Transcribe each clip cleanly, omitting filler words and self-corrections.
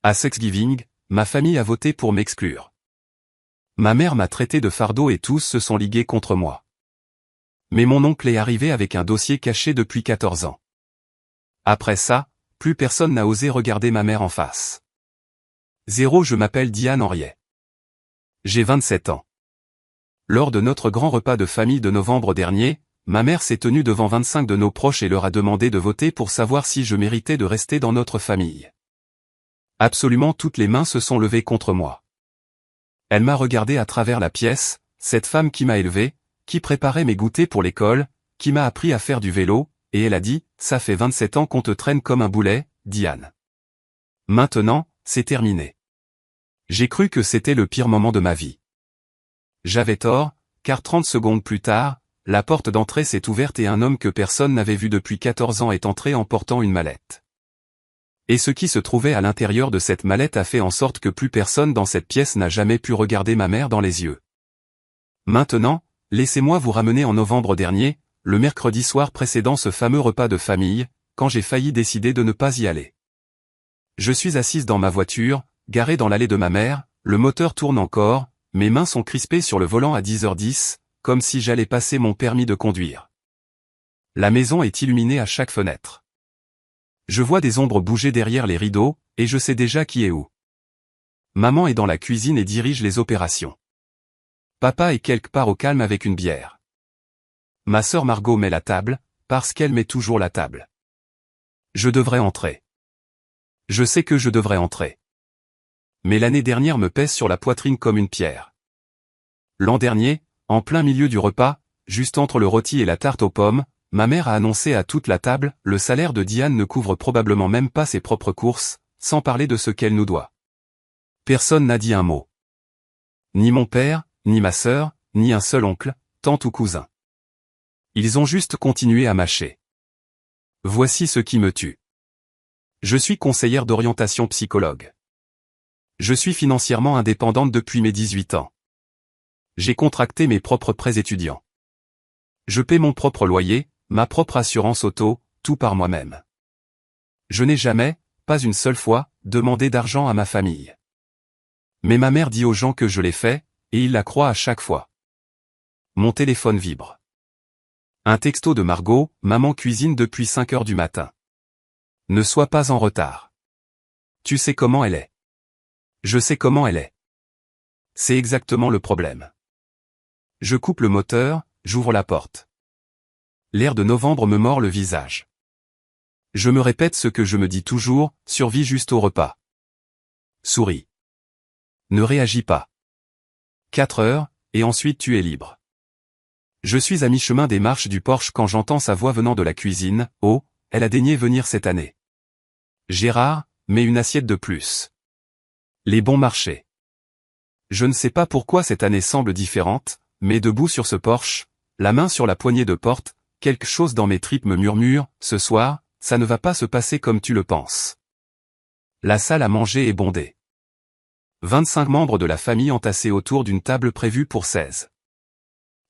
À Thanksgiving, ma famille a voté pour m'exclure. Ma mère m'a traité de fardeau et tous se sont ligués contre moi. Mais mon oncle est arrivé avec un dossier caché depuis 14 ans. Après ça, plus personne n'a osé regarder ma mère en face. 0 Je m'appelle Diane Henriet. J'ai 27 ans. Lors de notre grand repas de famille de novembre dernier, ma mère s'est tenue devant 25 de nos proches et leur a demandé de voter pour savoir si je méritais de rester dans notre famille. Absolument toutes les mains se sont levées contre moi. Elle m'a regardé à travers la pièce, cette femme qui m'a élevé, qui préparait mes goûters pour l'école, qui m'a appris à faire du vélo, et elle a dit, « Ça fait 27 ans qu'on te traîne comme un boulet, Diane. Maintenant, c'est terminé. » J'ai cru que c'était le pire moment de ma vie. J'avais tort, car 30 secondes plus tard, la porte d'entrée s'est ouverte et un homme que personne n'avait vu depuis 14 ans est entré en portant une mallette. Et ce qui se trouvait à l'intérieur de cette mallette a fait en sorte que plus personne dans cette pièce n'a jamais pu regarder ma mère dans les yeux. Maintenant, laissez-moi vous ramener en novembre dernier, le mercredi soir précédant ce fameux repas de famille, quand j'ai failli décider de ne pas y aller. Je suis assise dans ma voiture, garée dans l'allée de ma mère, le moteur tourne encore, mes mains sont crispées sur le volant à 10h10, comme si j'allais passer mon permis de conduire. La maison est illuminée à chaque fenêtre. Je vois des ombres bouger derrière les rideaux, et je sais déjà qui est où. Maman est dans la cuisine et dirige les opérations. Papa est quelque part au calme avec une bière. Ma sœur Margot met la table, parce qu'elle met toujours la table. Je devrais entrer. Je sais que je devrais entrer. Mais l'année dernière me pèse sur la poitrine comme une pierre. L'an dernier, en plein milieu du repas, juste entre le rôti et la tarte aux pommes, ma mère a annoncé à toute la table, le salaire de Diane ne couvre probablement même pas ses propres courses, sans parler de ce qu'elle nous doit. Personne n'a dit un mot. Ni mon père, ni ma sœur, ni un seul oncle, tante ou cousin. Ils ont juste continué à mâcher. Voici ce qui me tue. Je suis conseillère d'orientation psychologue. Je suis financièrement indépendante depuis mes 18 ans. J'ai contracté mes propres prêts étudiants. Je paie mon propre loyer, ma propre assurance auto, tout par moi-même. Je n'ai jamais, pas une seule fois, demandé d'argent à ma famille. Mais ma mère dit aux gens que je l'ai fait, et ils la croient à chaque fois. Mon téléphone vibre. Un texto de Margot, maman cuisine depuis 5 heures du matin. Ne sois pas en retard. Tu sais comment elle est. Je sais comment elle est. C'est exactement le problème. Je coupe le moteur, j'ouvre la porte. L'air de novembre me mord le visage. Je me répète ce que je me dis toujours, survis juste au repas. Souris. Ne réagis pas. 4 heures, et ensuite tu es libre. Je suis à mi-chemin des marches du porche quand j'entends sa voix venant de la cuisine, « Oh, elle a daigné venir cette année. Gérard, mets une assiette de plus. » Les bons marchés. Je ne sais pas pourquoi cette année semble différente, mais debout sur ce porche, la main sur la poignée de porte, quelque chose dans mes tripes me murmure, « Ce soir, ça ne va pas se passer comme tu le penses. » La salle à manger est bondée. 25 membres de la famille entassés autour d'une table prévue pour 16.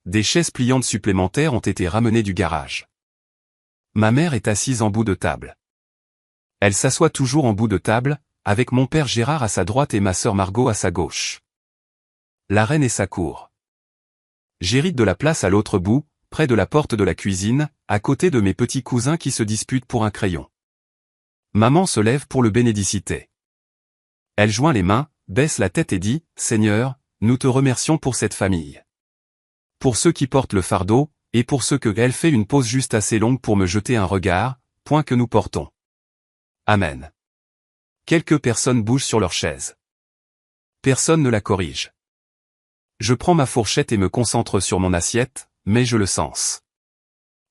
Des chaises pliantes supplémentaires ont été ramenées du garage. Ma mère est assise en bout de table. Elle s'assoit toujours en bout de table, avec mon père Gérard à sa droite et ma sœur Margot à sa gauche. La reine et sa cour. J'hérite de la place à l'autre bout, près de la porte de la cuisine, à côté de mes petits cousins qui se disputent pour un crayon. Maman se lève pour le bénédiciter. Elle joint les mains, baisse la tête et dit, « Seigneur, nous te remercions pour cette famille. Pour ceux qui portent le fardeau, et pour ceux que elle fait une pause juste assez longue pour me jeter un regard, point que nous portons. Amen. » Quelques personnes bougent sur leur chaise. Personne ne la corrige. Je prends ma fourchette et me concentre sur mon assiette, mais je le sens.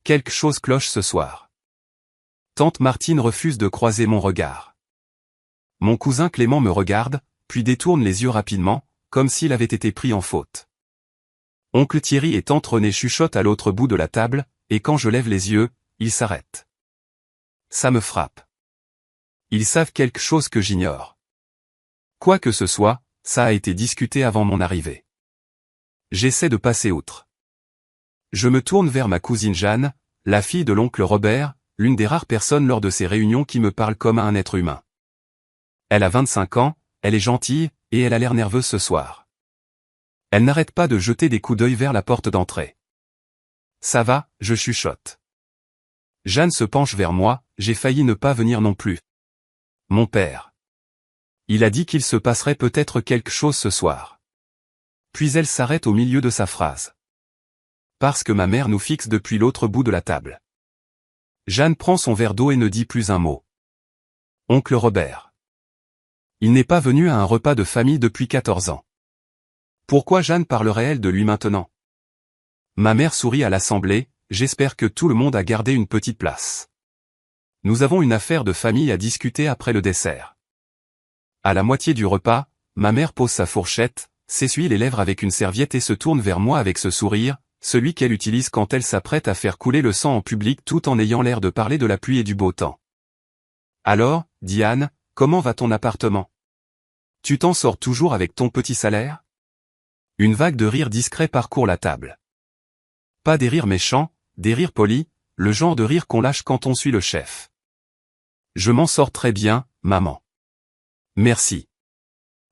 Quelque chose cloche ce soir. Tante Martine refuse de croiser mon regard. Mon cousin Clément me regarde, puis détourne les yeux rapidement, comme s'il avait été pris en faute. Oncle Thierry et tante Renée chuchotent à l'autre bout de la table, et quand je lève les yeux, ils s'arrêtent. Ça me frappe. Ils savent quelque chose que j'ignore. Quoi que ce soit, ça a été discuté avant mon arrivée. J'essaie de passer outre. Je me tourne vers ma cousine Jeanne, la fille de l'oncle Robert, l'une des rares personnes lors de ces réunions qui me parle comme à un être humain. Elle a 25 ans, elle est gentille, et elle a l'air nerveuse ce soir. Elle n'arrête pas de jeter des coups d'œil vers la porte d'entrée. Ça va, je chuchote. Jeanne se penche vers moi, j'ai failli ne pas venir non plus. Mon père. Il a dit qu'il se passerait peut-être quelque chose ce soir. Puis elle s'arrête au milieu de sa phrase. Parce que ma mère nous fixe depuis l'autre bout de la table. Jeanne prend son verre d'eau et ne dit plus un mot. Oncle Robert. Il n'est pas venu à un repas de famille depuis 14 ans. Pourquoi Jeanne parlerait-elle de lui maintenant? Ma mère sourit à l'assemblée, j'espère que tout le monde a gardé une petite place. Nous avons une affaire de famille à discuter après le dessert. À la moitié du repas, ma mère pose sa fourchette, s'essuie les lèvres avec une serviette et se tourne vers moi avec ce sourire, celui qu'elle utilise quand elle s'apprête à faire couler le sang en public tout en ayant l'air de parler de la pluie et du beau temps. Alors, Diane, comment va ton appartement? Tu t'en sors toujours avec ton petit salaire? Une vague de rire discret parcourt la table. Pas des rires méchants, des rires polis, le genre de rire qu'on lâche quand on suit le chef. Je m'en sors très bien, maman. Merci.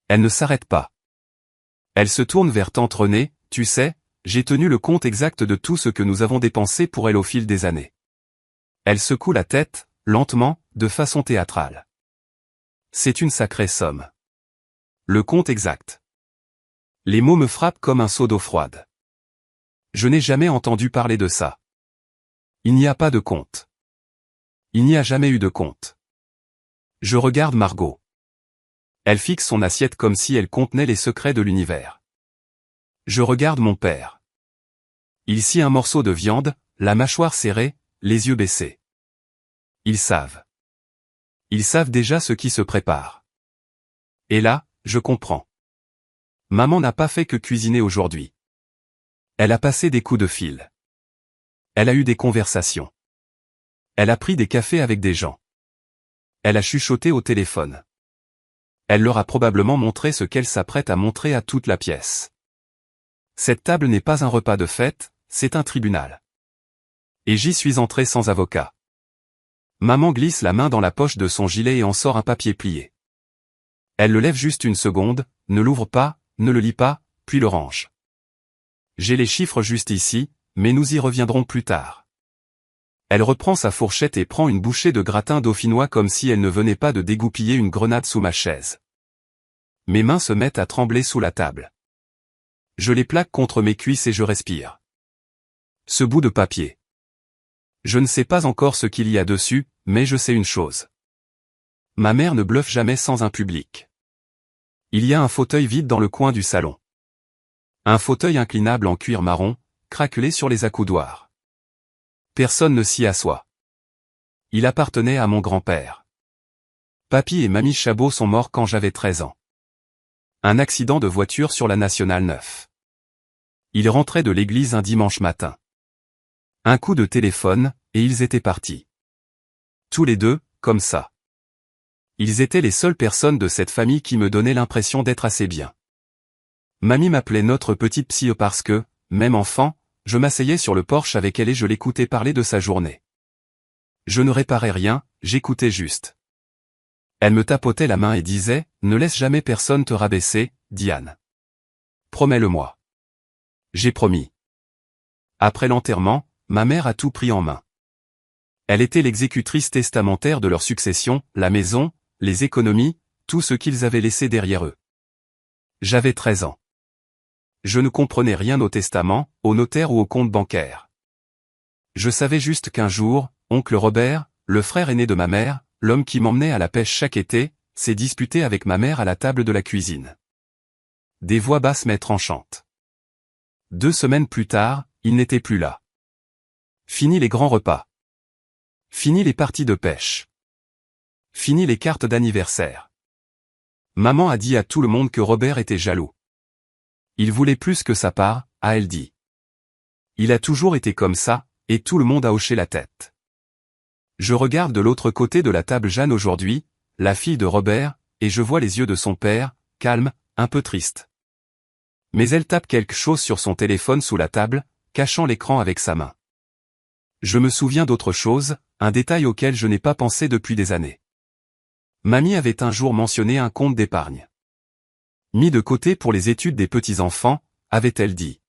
Elle ne s'arrête pas. Elle se tourne vers tante Renée, tu sais, j'ai tenu le compte exact de tout ce que nous avons dépensé pour elle au fil des années. Elle secoue la tête, lentement, de façon théâtrale. C'est une sacrée somme. Le compte exact. Les mots me frappent comme un seau d'eau froide. Je n'ai jamais entendu parler de ça. Il n'y a pas de compte. Il n'y a jamais eu de compte. Je regarde Margot. Elle fixe son assiette comme si elle contenait les secrets de l'univers. Je regarde mon père. Il scie un morceau de viande, la mâchoire serrée, les yeux baissés. Ils savent. Ils savent déjà ce qui se prépare. Et là, je comprends. Maman n'a pas fait que cuisiner aujourd'hui. Elle a passé des coups de fil. Elle a eu des conversations. Elle a pris des cafés avec des gens. Elle a chuchoté au téléphone. Elle leur a probablement montré ce qu'elle s'apprête à montrer à toute la pièce. Cette table n'est pas un repas de fête, c'est un tribunal. Et j'y suis entré sans avocat. Maman glisse la main dans la poche de son gilet et en sort un papier plié. Elle le lève juste une seconde, ne l'ouvre pas, ne le lit pas, puis le range. J'ai les chiffres juste ici, mais nous y reviendrons plus tard. Elle reprend sa fourchette et prend une bouchée de gratin dauphinois comme si elle ne venait pas de dégoupiller une grenade sous ma chaise. Mes mains se mettent à trembler sous la table. Je les plaque contre mes cuisses et je respire. Ce bout de papier. Je ne sais pas encore ce qu'il y a dessus, mais je sais une chose. Ma mère ne bluffe jamais sans un public. Il y a un fauteuil vide dans le coin du salon. Un fauteuil inclinable en cuir marron, craquelé sur les accoudoirs. Personne ne s'y assoit. Il appartenait à mon grand-père. Papy et mamie Chabot sont morts quand j'avais 13 ans. Un accident de voiture sur la Nationale 9. Ils rentraient de l'église un dimanche matin. Un coup de téléphone, et ils étaient partis. Tous les deux, comme ça. Ils étaient les seules personnes de cette famille qui me donnaient l'impression d'être assez bien. Mamie m'appelait notre petite psy parce que, même enfant, je m'asseyais sur le porche avec elle et je l'écoutais parler de sa journée. Je ne réparais rien, j'écoutais juste. Elle me tapotait la main et disait, « Ne laisse jamais personne te rabaisser, Diane. Promets-le-moi. » J'ai promis. Après l'enterrement, ma mère a tout pris en main. Elle était l'exécutrice testamentaire de leur succession, la maison, les économies, tout ce qu'ils avaient laissé derrière eux. J'avais 13 ans. Je ne comprenais rien au testament, au notaire ou au compte bancaire. Je savais juste qu'un jour, oncle Robert, le frère aîné de ma mère, l'homme qui m'emmenait à la pêche chaque été, s'est disputé avec ma mère à la table de la cuisine. Des voix basses mais tranchantes. 2 semaines plus tard, il n'était plus là. Fini les grands repas. Fini les parties de pêche. Fini les cartes d'anniversaire. Maman a dit à tout le monde que Robert était jaloux. Il voulait plus que sa part, a-elle dit. Il a toujours été comme ça, et tout le monde a hoché la tête. Je regarde de l'autre côté de la table Jeanne aujourd'hui, la fille de Robert, et je vois les yeux de son père, calme, un peu triste. Mais elle tape quelque chose sur son téléphone sous la table, cachant l'écran avec sa main. Je me souviens d'autre chose, un détail auquel je n'ai pas pensé depuis des années. Mamie avait un jour mentionné un compte d'épargne. Mis de côté pour les études des petits-enfants, avait-elle dit.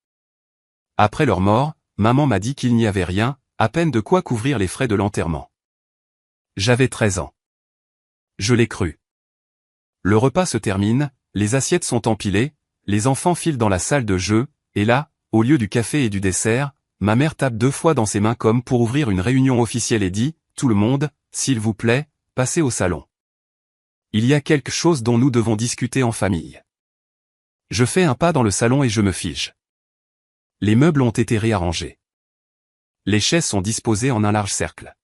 Après leur mort, maman m'a dit qu'il n'y avait rien, à peine de quoi couvrir les frais de l'enterrement. J'avais 13 ans. Je l'ai cru. Le repas se termine, les assiettes sont empilées, les enfants filent dans la salle de jeu, et là, au lieu du café et du dessert, ma mère tape 2 fois dans ses mains comme pour ouvrir une réunion officielle et dit, « Tout le monde, s'il vous plaît, passez au salon. Il y a quelque chose dont nous devons discuter en famille. » Je fais un pas dans le salon et je me fige. Les meubles ont été réarrangés. Les chaises sont disposées en un large cercle.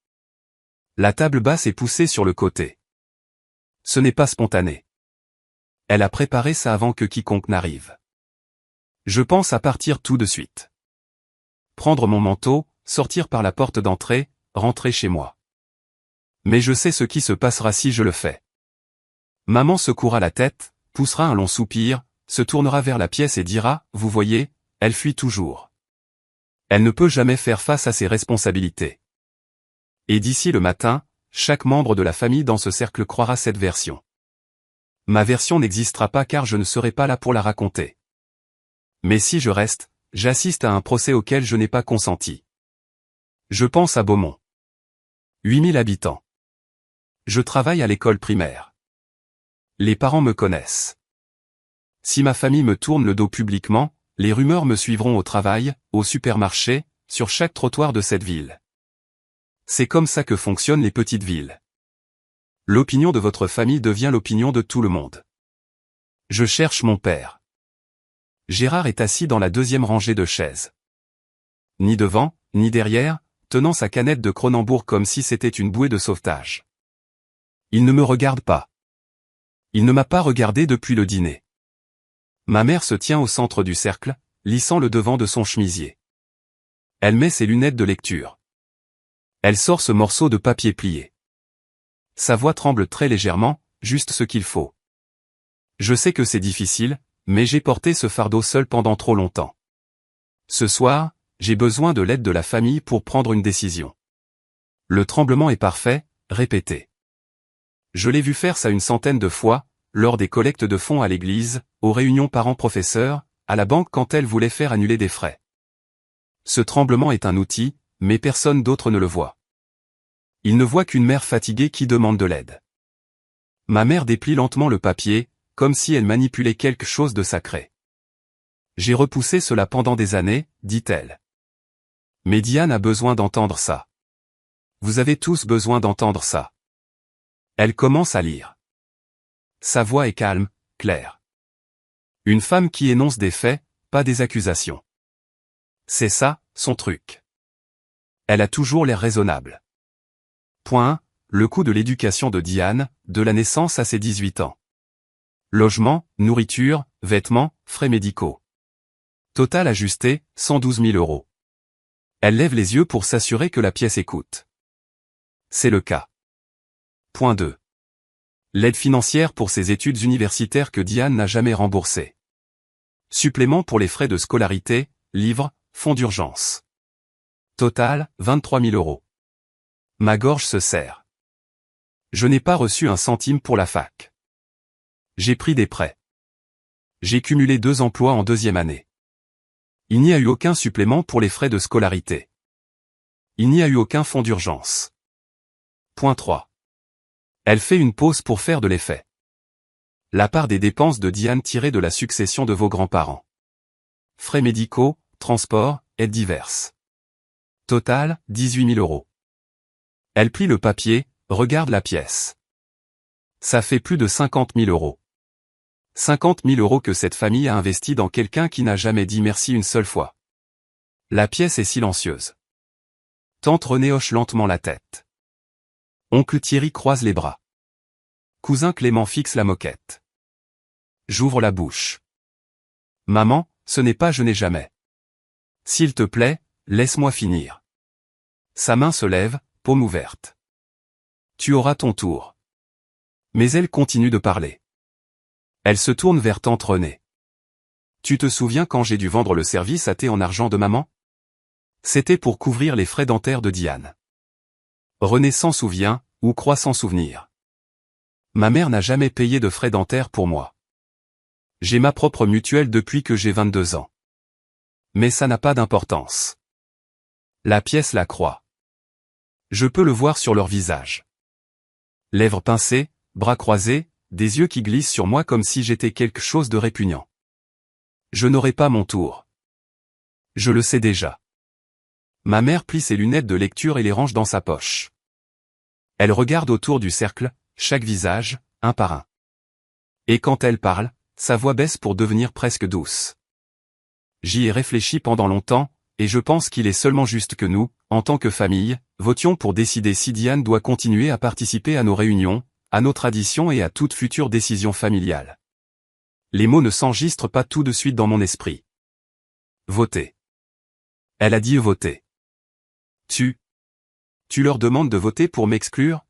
La table basse est poussée sur le côté. Ce n'est pas spontané. Elle a préparé ça avant que quiconque n'arrive. Je pense à partir tout de suite. Prendre mon manteau, sortir par la porte d'entrée, rentrer chez moi. Mais je sais ce qui se passera si je le fais. Maman secouera la tête, poussera un long soupir, se tournera vers la pièce et dira, « Vous voyez, elle fuit toujours. Elle ne peut jamais faire face à ses responsabilités. » Et d'ici le matin, chaque membre de la famille dans ce cercle croira cette version. Ma version n'existera pas car je ne serai pas là pour la raconter. Mais si je reste, j'assiste à un procès auquel je n'ai pas consenti. Je pense à Beaumont. 8000 habitants. Je travaille à l'école primaire. Les parents me connaissent. Si ma famille me tourne le dos publiquement, les rumeurs me suivront au travail, au supermarché, sur chaque trottoir de cette ville. C'est comme ça que fonctionnent les petites villes. L'opinion de votre famille devient l'opinion de tout le monde. Je cherche mon père. Gérard est assis dans la 2e rangée de chaises. Ni devant, ni derrière, tenant sa canette de Kronenbourg comme si c'était une bouée de sauvetage. Il ne me regarde pas. Il ne m'a pas regardé depuis le dîner. Ma mère se tient au centre du cercle, lissant le devant de son chemisier. Elle met ses lunettes de lecture. Elle sort ce morceau de papier plié. Sa voix tremble très légèrement, juste ce qu'il faut. Je sais que c'est difficile, mais j'ai porté ce fardeau seul pendant trop longtemps. Ce soir, j'ai besoin de l'aide de la famille pour prendre une décision. Le tremblement est parfait, répétez. Je l'ai vu faire ça une centaine de fois, lors des collectes de fonds à l'église, aux réunions parents-professeurs, à la banque quand elle voulait faire annuler des frais. Ce tremblement est un outil, mais personne d'autre ne le voit. Il ne voit qu'une mère fatiguée qui demande de l'aide. Ma mère déplie lentement le papier, comme si elle manipulait quelque chose de sacré. J'ai repoussé cela pendant des années, dit-elle. Mais Diane a besoin d'entendre ça. Vous avez tous besoin d'entendre ça. Elle commence à lire. Sa voix est calme, claire. Une femme qui énonce des faits, pas des accusations. C'est ça, son truc. Elle a toujours l'air raisonnable. Point 1. Le coût de l'éducation de Diane, de la naissance à ses 18 ans. Logement, nourriture, vêtements, frais médicaux. Total ajusté, 112 000 €. Elle lève les yeux pour s'assurer que la pièce écoute. C'est le cas. Point 2. L'aide financière pour ses études universitaires que Diane n'a jamais remboursée. Supplément pour les frais de scolarité, livres, fonds d'urgence. Total, 23 000 €. Ma gorge se serre. Je n'ai pas reçu un centime pour la fac. J'ai pris des prêts. J'ai cumulé 2 emplois en 2e année. Il n'y a eu aucun supplément pour les frais de scolarité. Il n'y a eu aucun fonds d'urgence. Point 3. Elle fait une pause pour faire de l'effet. La part des dépenses de Diane tirée de la succession de vos grands-parents. Frais médicaux, transport, aides diverses. Total, 18 000 €. Elle plie le papier, regarde la pièce. Ça fait plus de 50 000 €. 50 000 € que cette famille a investi dans quelqu'un qui n'a jamais dit merci une seule fois. La pièce est silencieuse. Tante Renée hoche lentement la tête. Oncle Thierry croise les bras. Cousin Clément fixe la moquette. J'ouvre la bouche. Maman, ce n'est pas je n'ai jamais. S'il te plaît, laisse-moi finir. Sa main se lève, paume ouverte. Tu auras ton tour. Mais elle continue de parler. Elle se tourne vers tante Renée. Tu te souviens quand j'ai dû vendre le service à thé en argent de maman? C'était pour couvrir les frais dentaires de Diane. Renée s'en souvient, ou croit s'en souvenir. Ma mère n'a jamais payé de frais dentaires pour moi. J'ai ma propre mutuelle depuis que j'ai 22 ans. Mais ça n'a pas d'importance. La pièce la croit. Je peux le voir sur leur visage. Lèvres pincées, bras croisés, des yeux qui glissent sur moi comme si j'étais quelque chose de répugnant. Je n'aurai pas mon tour. Je le sais déjà. Ma mère plie ses lunettes de lecture et les range dans sa poche. Elle regarde autour du cercle, chaque visage, un par un. Et quand elle parle, sa voix baisse pour devenir presque douce. J'y ai réfléchi pendant longtemps, et je pense qu'il est seulement juste que nous, en tant que famille, votions pour décider si Diane doit continuer à participer à nos réunions, à nos traditions et à toute future décision familiale. Les mots ne s'enregistrent pas tout de suite dans mon esprit. Voter. Elle a dit voter. Tu leur demandes de voter pour m'exclure?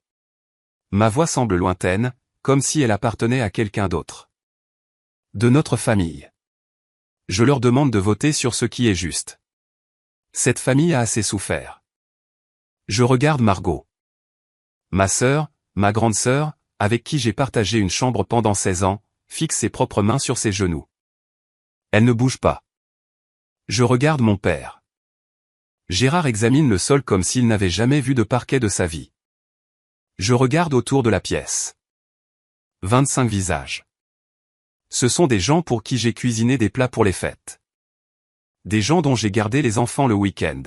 Ma voix semble lointaine, comme si elle appartenait à quelqu'un d'autre. De notre famille. Je leur demande de voter sur ce qui est juste. Cette famille a assez souffert. Je regarde Margot. Ma sœur, ma grande sœur, avec qui j'ai partagé une chambre pendant 16 ans, fixe ses propres mains sur ses genoux. Elle ne bouge pas. Je regarde mon père. Gérard examine le sol comme s'il n'avait jamais vu de parquet de sa vie. Je regarde autour de la pièce. 25 visages. Ce sont des gens pour qui j'ai cuisiné des plats pour les fêtes. Des gens dont j'ai gardé les enfants le week-end.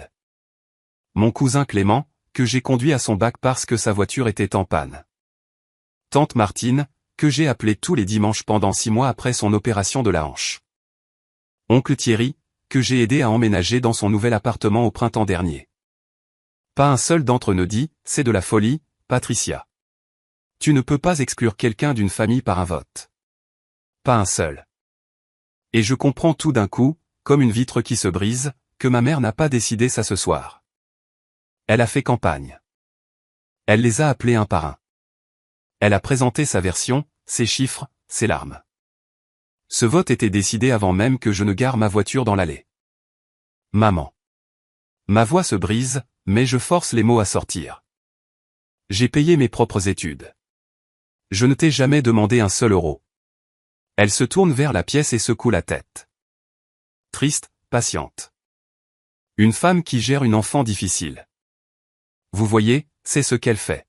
Mon cousin Clément, que j'ai conduit à son bac parce que sa voiture était en panne. Tante Martine, que j'ai appelée tous les dimanches pendant 6 mois après son opération de la hanche. Oncle Thierry, que j'ai aidé à emménager dans son nouvel appartement au printemps dernier. Pas un seul d'entre eux ne dit, c'est de la folie, Patricia. Tu ne peux pas exclure quelqu'un d'une famille par un vote. Pas un seul. Et je comprends tout d'un coup, comme une vitre qui se brise, que ma mère n'a pas décidé ça ce soir. Elle a fait campagne. Elle les a appelés un par un. Elle a présenté sa version, ses chiffres, ses larmes. Ce vote était décidé avant même que je ne gare ma voiture dans l'allée. Maman. Ma voix se brise, mais je force les mots à sortir. J'ai payé mes propres études. Je ne t'ai jamais demandé un seul euro. Elle se tourne vers la pièce et secoue la tête. Triste, patiente. Une femme qui gère une enfant difficile. Vous voyez, c'est ce qu'elle fait.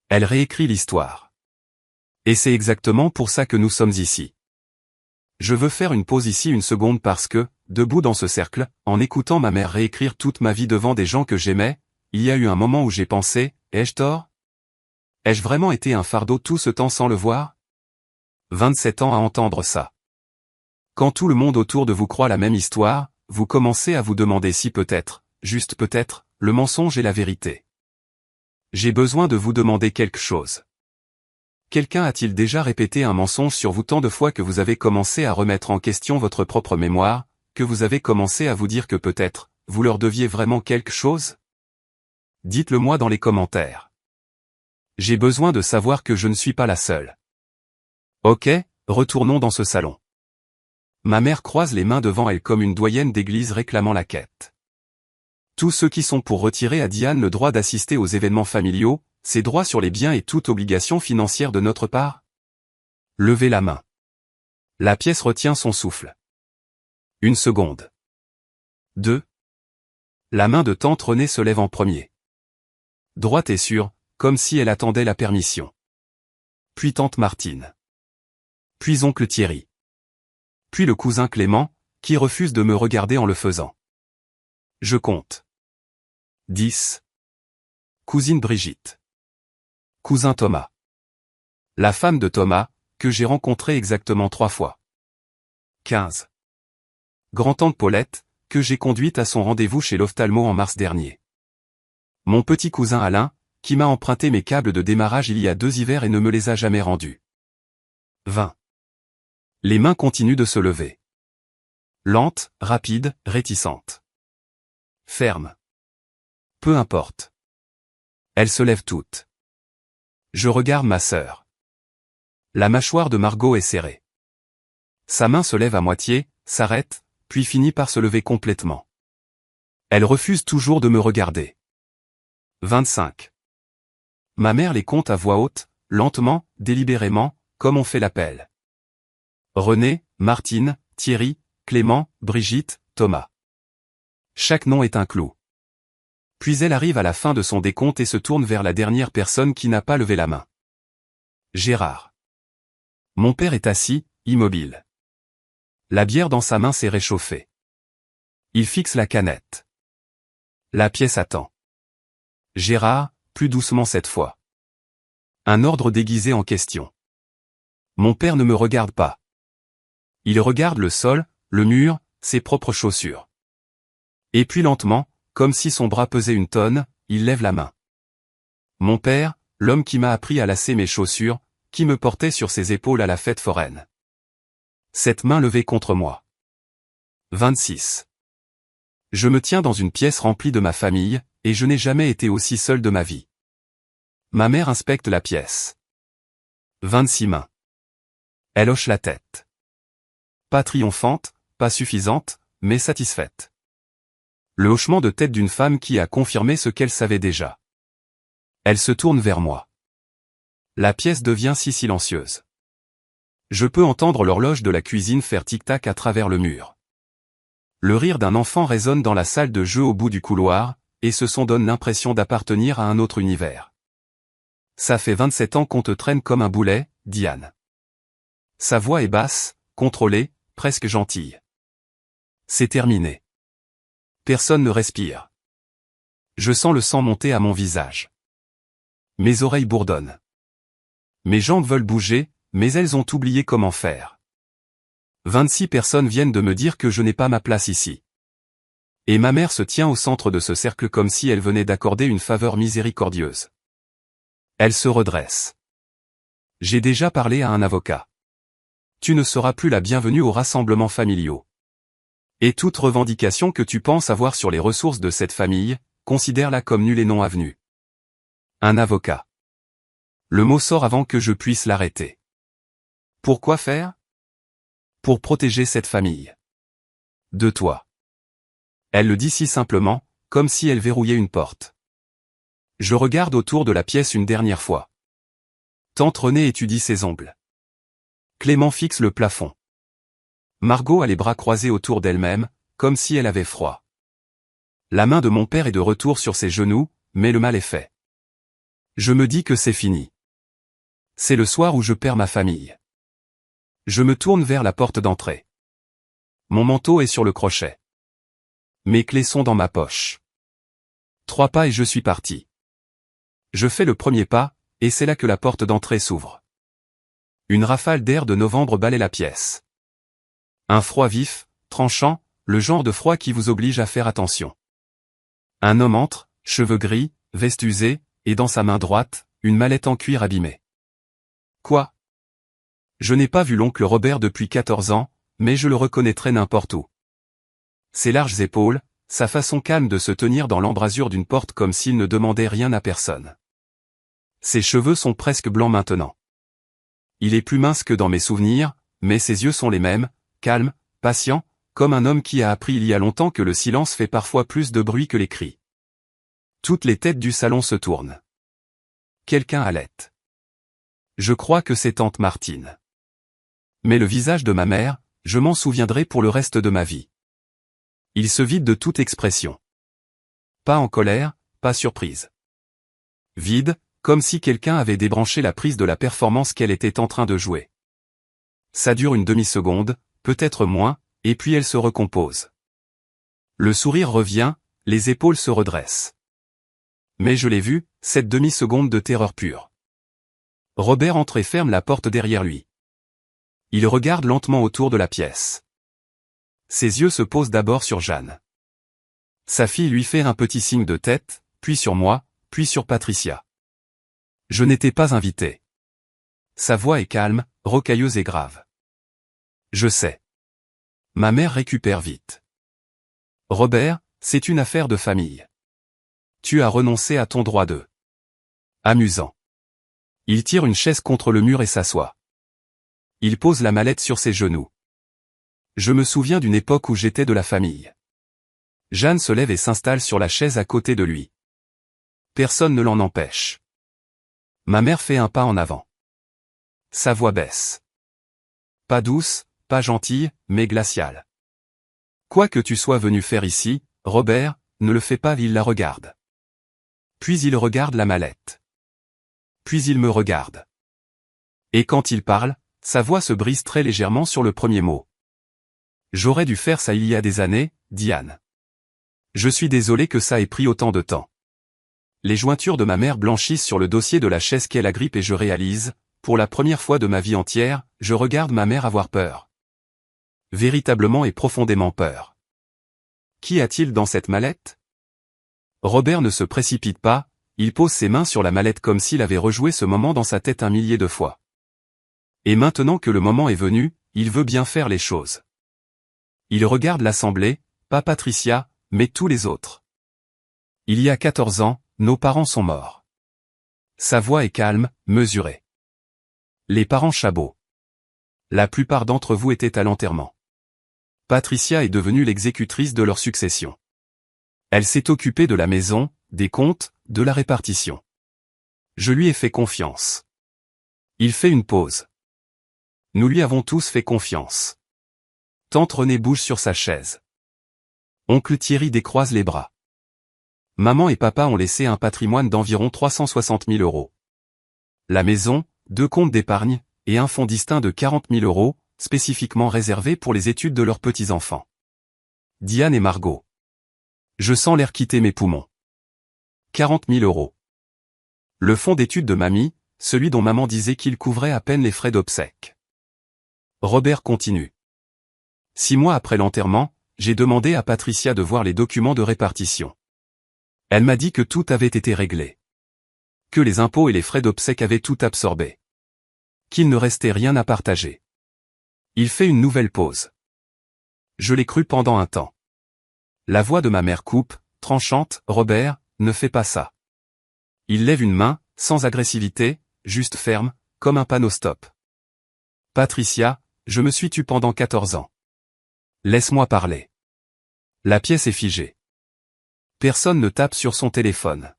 Elle réécrit l'histoire. Et c'est exactement pour ça que nous sommes ici. Je veux faire une pause ici une seconde parce que, debout dans ce cercle, en écoutant ma mère réécrire toute ma vie devant des gens que j'aimais, il y a eu un moment où j'ai pensé, ai-je tort? Ai-je vraiment été un fardeau tout ce temps sans le voir? 27 ans à entendre ça. Quand tout le monde autour de vous croit la même histoire, vous commencez à vous demander si peut-être, juste peut-être, le mensonge est la vérité. J'ai besoin de vous demander quelque chose. Quelqu'un a-t-il déjà répété un mensonge sur vous tant de fois que vous avez commencé à remettre en question votre propre mémoire, que vous avez commencé à vous dire que peut-être, vous leur deviez vraiment quelque chose? Dites-le moi dans les commentaires. J'ai besoin de savoir que je ne suis pas la seule. Ok, retournons dans ce salon. Ma mère croise les mains devant elle comme une doyenne d'église réclamant la quête. Tous ceux qui sont pour retirer à Diane le droit d'assister aux événements familiaux, ses droits sur les biens et toute obligation financière de notre part? Levez la main. La pièce retient son souffle. 1 seconde. 2. La main de tante Renée se lève en premier. Droite et sûre, comme si elle attendait la permission. Puis tante Martine. Puis oncle Thierry. Puis le cousin Clément, qui refuse de me regarder en le faisant. Je compte. 10. Cousine Brigitte. Cousin Thomas. La femme de Thomas, que j'ai rencontrée exactement 3 fois. 15. Grand-tante Paulette, que j'ai conduite à son rendez-vous chez l'ophtalmo en mars dernier. Mon petit cousin Alain, qui m'a emprunté mes câbles de démarrage il y a 2 hivers et ne me les a jamais rendus. 20. Les mains continuent de se lever. Lentes, rapides, réticentes. Fermes. Peu importe. Elles se lèvent toutes. Je regarde ma sœur. La mâchoire de Margot est serrée. Sa main se lève à moitié, s'arrête, puis finit par se lever complètement. Elle refuse toujours de me regarder. 25. Ma mère les compte à voix haute, lentement, délibérément, comme on fait l'appel. René, Martine, Thierry, Clément, Brigitte, Thomas. Chaque nom est un clou. Puis elle arrive à la fin de son décompte et se tourne vers la dernière personne qui n'a pas levé la main. Gérard. Mon père est assis, immobile. La bière dans sa main s'est réchauffée. Il fixe la canette. La pièce attend. Gérard, plus doucement cette fois. Un ordre déguisé en question. Mon père ne me regarde pas. Il regarde le sol, le mur, ses propres chaussures. Et puis lentement, comme si son bras pesait une tonne, il lève la main. Mon père, l'homme qui m'a appris à lasser mes chaussures, qui me portait sur ses épaules à la fête foraine. Cette main levée contre moi. 26. Je me tiens dans une pièce remplie de ma famille, et je n'ai jamais été aussi seul de ma vie. Ma mère inspecte la pièce. 26 mains. Elle hoche la tête. Pas triomphante, pas suffisante, mais satisfaite. Le hochement de tête d'une femme qui a confirmé ce qu'elle savait déjà. Elle se tourne vers moi. La pièce devient si silencieuse. Je peux entendre l'horloge de la cuisine faire tic-tac à travers le mur. Le rire d'un enfant résonne dans la salle de jeu au bout du couloir, et ce son donne l'impression d'appartenir à un autre univers. Ça fait 27 ans qu'on te traîne comme un boulet, Diane. Sa voix est basse, contrôlée, presque gentille. C'est terminé. Personne ne respire. Je sens le sang monter à mon visage. Mes oreilles bourdonnent. Mes jambes veulent bouger, mais elles ont oublié comment faire. 26 personnes viennent de me dire que je n'ai pas ma place ici. Et ma mère se tient au centre de ce cercle comme si elle venait d'accorder une faveur miséricordieuse. Elle se redresse. J'ai déjà parlé à un avocat. Tu ne seras plus la bienvenue aux rassemblements familiaux. Et toute revendication que tu penses avoir sur les ressources de cette famille, considère-la comme nulle et non avenue. Un avocat. Le mot sort avant que je puisse l'arrêter. Pourquoi faire? Pour protéger cette famille. De toi. Elle le dit si simplement, comme si elle verrouillait une porte. Je regarde autour de la pièce une dernière fois. Tante Renée étudie ses ongles. Clément fixe le plafond. Margot a les bras croisés autour d'elle-même, comme si elle avait froid. La main de mon père est de retour sur ses genoux, mais le mal est fait. Je me dis que c'est fini. C'est le soir où je perds ma famille. Je me tourne vers la porte d'entrée. Mon manteau est sur le crochet. Mes clés sont dans ma poche. 3 pas et je suis parti. Je fais le premier pas, et c'est là que la porte d'entrée s'ouvre. Une rafale d'air de novembre balaie la pièce. Un froid vif, tranchant, le genre de froid qui vous oblige à faire attention. Un homme entre, cheveux gris, veste usée, et dans sa main droite, une mallette en cuir abîmée. Quoi? Je n'ai pas vu l'oncle Robert depuis 14 ans, mais je le reconnaîtrai n'importe où. Ses larges épaules, sa façon calme de se tenir dans l'embrasure d'une porte comme s'il ne demandait rien à personne. Ses cheveux sont presque blancs maintenant. Il est plus mince que dans mes souvenirs, mais ses yeux sont les mêmes, calmes, patients, comme un homme qui a appris il y a longtemps que le silence fait parfois plus de bruit que les cris. Toutes les têtes du salon se tournent. Quelqu'un halète. Je crois que c'est tante Martine. Mais le visage de ma mère, je m'en souviendrai pour le reste de ma vie. Il se vide de toute expression. Pas en colère, pas surprise. Vide, comme si quelqu'un avait débranché la prise de la performance qu'elle était en train de jouer. Ça dure une demi-seconde, peut-être moins, et puis elle se recompose. Le sourire revient, les épaules se redressent. Mais je l'ai vu, cette demi-seconde de terreur pure. Robert entre et ferme la porte derrière lui. Il regarde lentement autour de la pièce. Ses yeux se posent d'abord sur Jeanne. Sa fille lui fait un petit signe de tête, puis sur moi, puis sur Patricia. Je n'étais pas invité. Sa voix est calme, rocailleuse et grave. Je sais. Ma mère récupère vite. Robert, c'est une affaire de famille. Tu as renoncé à ton droit de. Amusant. Il tire une chaise contre le mur et s'assoit. Il pose la mallette sur ses genoux. Je me souviens d'une époque où j'étais de la famille. Jeanne se lève et s'installe sur la chaise à côté de lui. Personne ne l'en empêche. Ma mère fait un pas en avant. Sa voix baisse. Pas douce, pas gentille, mais glaciale. Quoi que tu sois venu faire ici, Robert, ne le fais pas. Il la regarde. Puis il regarde la mallette. Puis il me regarde. Et quand il parle, sa voix se brise très légèrement sur le premier mot. J'aurais dû faire ça il y a des années, Diane. Je suis désolé que ça ait pris autant de temps. Les jointures de ma mère blanchissent sur le dossier de la chaise qu'elle agrippe et je réalise, pour la première fois de ma vie entière, je regarde ma mère avoir peur. Véritablement et profondément peur. Qu'y a-t-il dans cette mallette? Robert ne se précipite pas, il pose ses mains sur la mallette comme s'il avait rejoué ce moment dans sa tête 1 millier de fois. Et maintenant que le moment est venu, il veut bien faire les choses. Il regarde l'assemblée, pas Patricia, mais tous les autres. Il y a 14 ans, nos parents sont morts. Sa voix est calme, mesurée. Les parents Chabot. La plupart d'entre vous étaient à l'enterrement. Patricia est devenue l'exécutrice de leur succession. Elle s'est occupée de la maison, des comptes, de la répartition. Je lui ai fait confiance. Il fait une pause. Nous lui avons tous fait confiance. Tante Renée bouge sur sa chaise. Oncle Thierry décroise les bras. Maman et papa ont laissé un patrimoine d'environ 360 000 euros. La maison, 2 comptes d'épargne, et un fonds distinct de 40 000 euros, spécifiquement réservés pour les études de leurs petits-enfants. Diane et Margot. Je sens l'air quitter mes poumons. 40 000 euros. Le fonds d'études de mamie, celui dont maman disait qu'il couvrait à peine les frais d'obsèques. Robert continue. 6 mois après l'enterrement, j'ai demandé à Patricia de voir les documents de répartition. Elle m'a dit que tout avait été réglé. Que les impôts et les frais d'obsèques avaient tout absorbé. Qu'il ne restait rien à partager. Il fait une nouvelle pause. Je l'ai cru pendant un temps. La voix de ma mère coupe, tranchante, Robert, ne fais pas ça. Il lève une main, sans agressivité, juste ferme, comme un panneau stop. Patricia, je me suis tue pendant 14 ans. Laisse-moi parler. La pièce est figée. Personne ne tape sur son téléphone.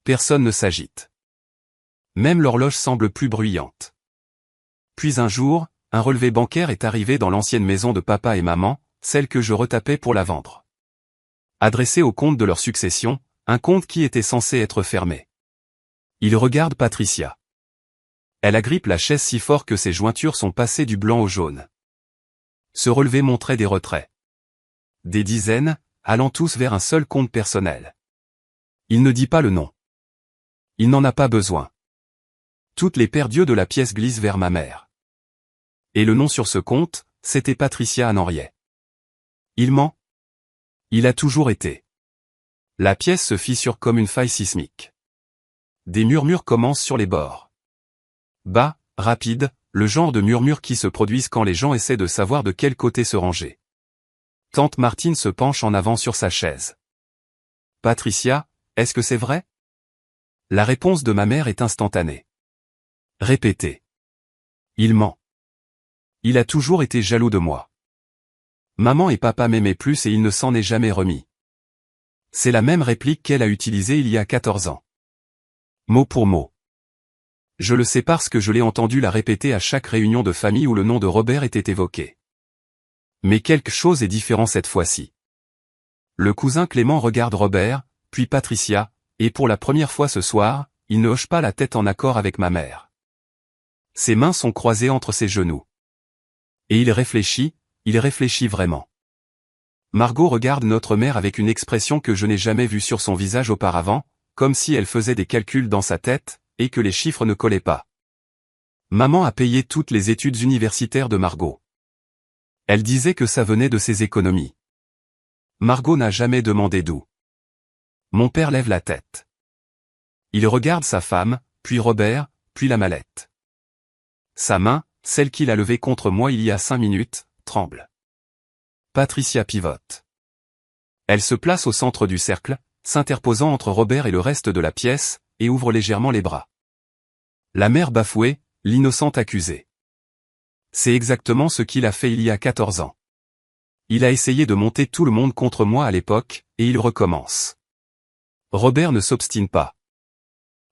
Personne ne s'agite. Même l'horloge semble plus bruyante. Puis un jour, un relevé bancaire est arrivé dans l'ancienne maison de papa et maman, celle que je retapais pour la vendre. Adressé au compte de leur succession, un compte qui était censé être fermé. Il regarde Patricia. Elle agrippe la chaise si fort que ses jointures sont passées du blanc au jaune. Ce relevé montrait des retraits. Des dizaines, allant tous vers un seul compte personnel. Il ne dit pas le nom. Il n'en a pas besoin. Toutes les paires d'yeux de la pièce glissent vers ma mère. Et le nom sur ce compte, c'était Patricia Anoriet. Il ment. Il a toujours été. La pièce se fissure comme une faille sismique. Des murmures commencent sur les bords. Bas, rapides, le genre de murmures qui se produisent quand les gens essaient de savoir de quel côté se ranger. Tante Martine se penche en avant sur sa chaise. Patricia, est-ce que c'est vrai? La réponse de ma mère est instantanée. Répétez. Il ment. Il a toujours été jaloux de moi. Maman et papa m'aimaient plus et il ne s'en est jamais remis. C'est la même réplique qu'elle a utilisée il y a 14 ans. Mot pour mot. Je le sais parce que je l'ai entendu la répéter à chaque réunion de famille où le nom de Robert était évoqué. Mais quelque chose est différent cette fois-ci. Le cousin Clément regarde Robert, puis Patricia, et pour la première fois ce soir, il ne hoche pas la tête en accord avec ma mère. Ses mains sont croisées entre ses genoux. Et il réfléchit vraiment. Margot regarde notre mère avec une expression que je n'ai jamais vue sur son visage auparavant, comme si elle faisait des calculs dans sa tête, et que les chiffres ne collaient pas. Maman a payé toutes les études universitaires de Margot. Elle disait que ça venait de ses économies. Margot n'a jamais demandé d'où. Mon père lève la tête. Il regarde sa femme, puis Robert, puis la mallette. Sa main, celle qu'il a levée contre moi il y a 5 minutes, tremble. Patricia pivote. Elle se place au centre du cercle, s'interposant entre Robert et le reste de la pièce, et ouvre légèrement les bras. La mère bafouée, l'innocente accusée. C'est exactement ce qu'il a fait il y a 14 ans. Il a essayé de monter tout le monde contre moi à l'époque, et il recommence. Robert ne s'obstine pas.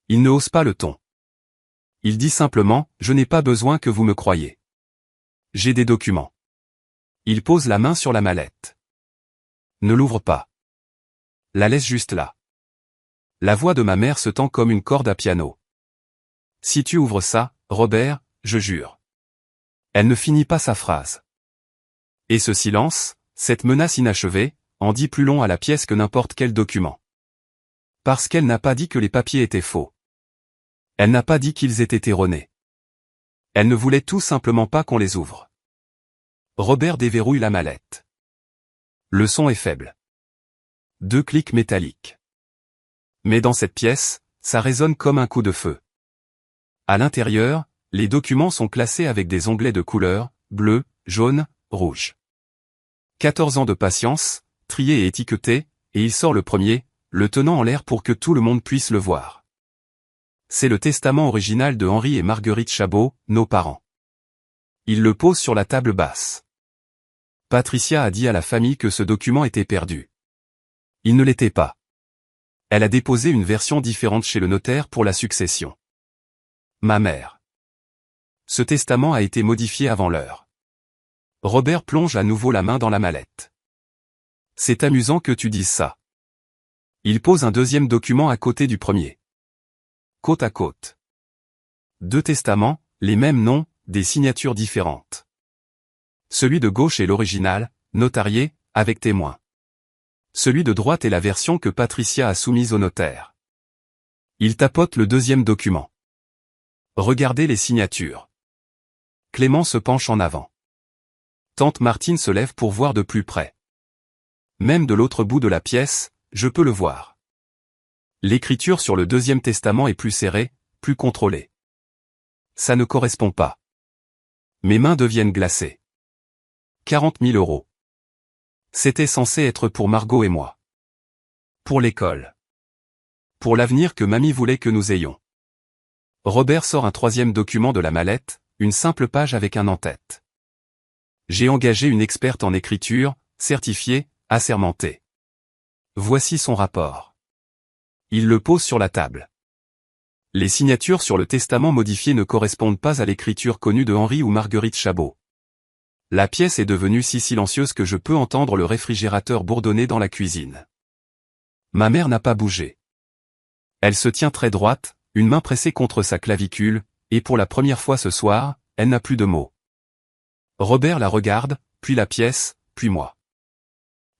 Il ne hausse pas le ton. Il dit simplement, je n'ai pas besoin que vous me croyiez. J'ai des documents. Il pose la main sur la mallette. Ne l'ouvre pas. La laisse juste là. La voix de ma mère se tend comme une corde à piano. Si tu ouvres ça, Robert, je jure. Elle ne finit pas sa phrase. Et ce silence, cette menace inachevée, en dit plus long à la pièce que n'importe quel document. Parce qu'elle n'a pas dit que les papiers étaient faux. Elle n'a pas dit qu'ils étaient erronés. Elle ne voulait tout simplement pas qu'on les ouvre. Robert déverrouille la mallette. Le son est faible. 2 clics métalliques. Mais dans cette pièce, ça résonne comme un coup de feu. À l'intérieur, les documents sont classés avec des onglets de couleur, bleu, jaune, rouge. 14 ans de patience, trié et étiqueté, et il sort le premier, le tenant en l'air pour que tout le monde puisse le voir. C'est le testament original de Henri et Marguerite Chabot, nos parents. Il le pose sur la table basse. Patricia a dit à la famille que ce document était perdu. Il ne l'était pas. Elle a déposé une version différente chez le notaire pour la succession. Ma mère. Ce testament a été modifié avant l'heure. Robert plonge à nouveau la main dans la mallette. C'est amusant que tu dises ça. Il pose un deuxième document à côté du premier. Côte à côte. 2 testaments, les mêmes noms, des signatures différentes. Celui de gauche est l'original, notarié, avec témoin. Celui de droite est la version que Patricia a soumise au notaire. Il tapote le deuxième document. Regardez les signatures. Clément se penche en avant. Tante Martine se lève pour voir de plus près. Même de l'autre bout de la pièce, je peux le voir. L'écriture sur le deuxième testament est plus serrée, plus contrôlée. Ça ne correspond pas. Mes mains deviennent glacées. 40 000 €. C'était censé être pour Margot et moi. Pour l'école. Pour l'avenir que mamie voulait que nous ayons. Robert sort un troisième document de la mallette, une simple page avec un en-tête. J'ai engagé une experte en écriture, certifiée, assermentée. Voici son rapport. Il le pose sur la table. Les signatures sur le testament modifié ne correspondent pas à l'écriture connue de Henri ou Marguerite Chabot. La pièce est devenue si silencieuse que je peux entendre le réfrigérateur bourdonner dans la cuisine. Ma mère n'a pas bougé. Elle se tient très droite, une main pressée contre sa clavicule, et pour la première fois ce soir, elle n'a plus de mots. Robert la regarde, puis la pièce, puis moi.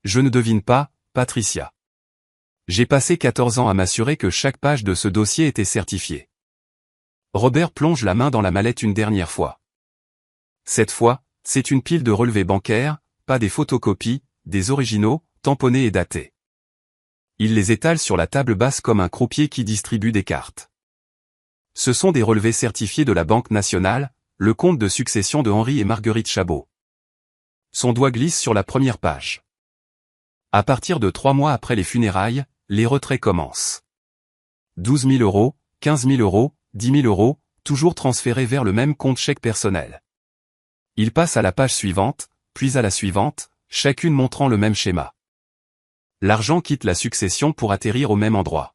Je ne devine pas, Patricia. J'ai passé 14 ans à m'assurer que chaque page de ce dossier était certifiée. Robert plonge la main dans la mallette une dernière fois. Cette fois, c'est une pile de relevés bancaires, pas des photocopies, des originaux, tamponnés et datés. Il les étale sur la table basse comme un croupier qui distribue des cartes. Ce sont des relevés certifiés de la Banque nationale, le compte de succession de Henri et Marguerite Chabot. Son doigt glisse sur la première page. À partir de 3 mois après les funérailles, les retraits commencent. 12 000 €, 15 000 €, 10 000 €, toujours transférés vers le même compte chèque personnel. Il passe à la page suivante, puis à la suivante, chacune montrant le même schéma. L'argent quitte la succession pour atterrir au même endroit.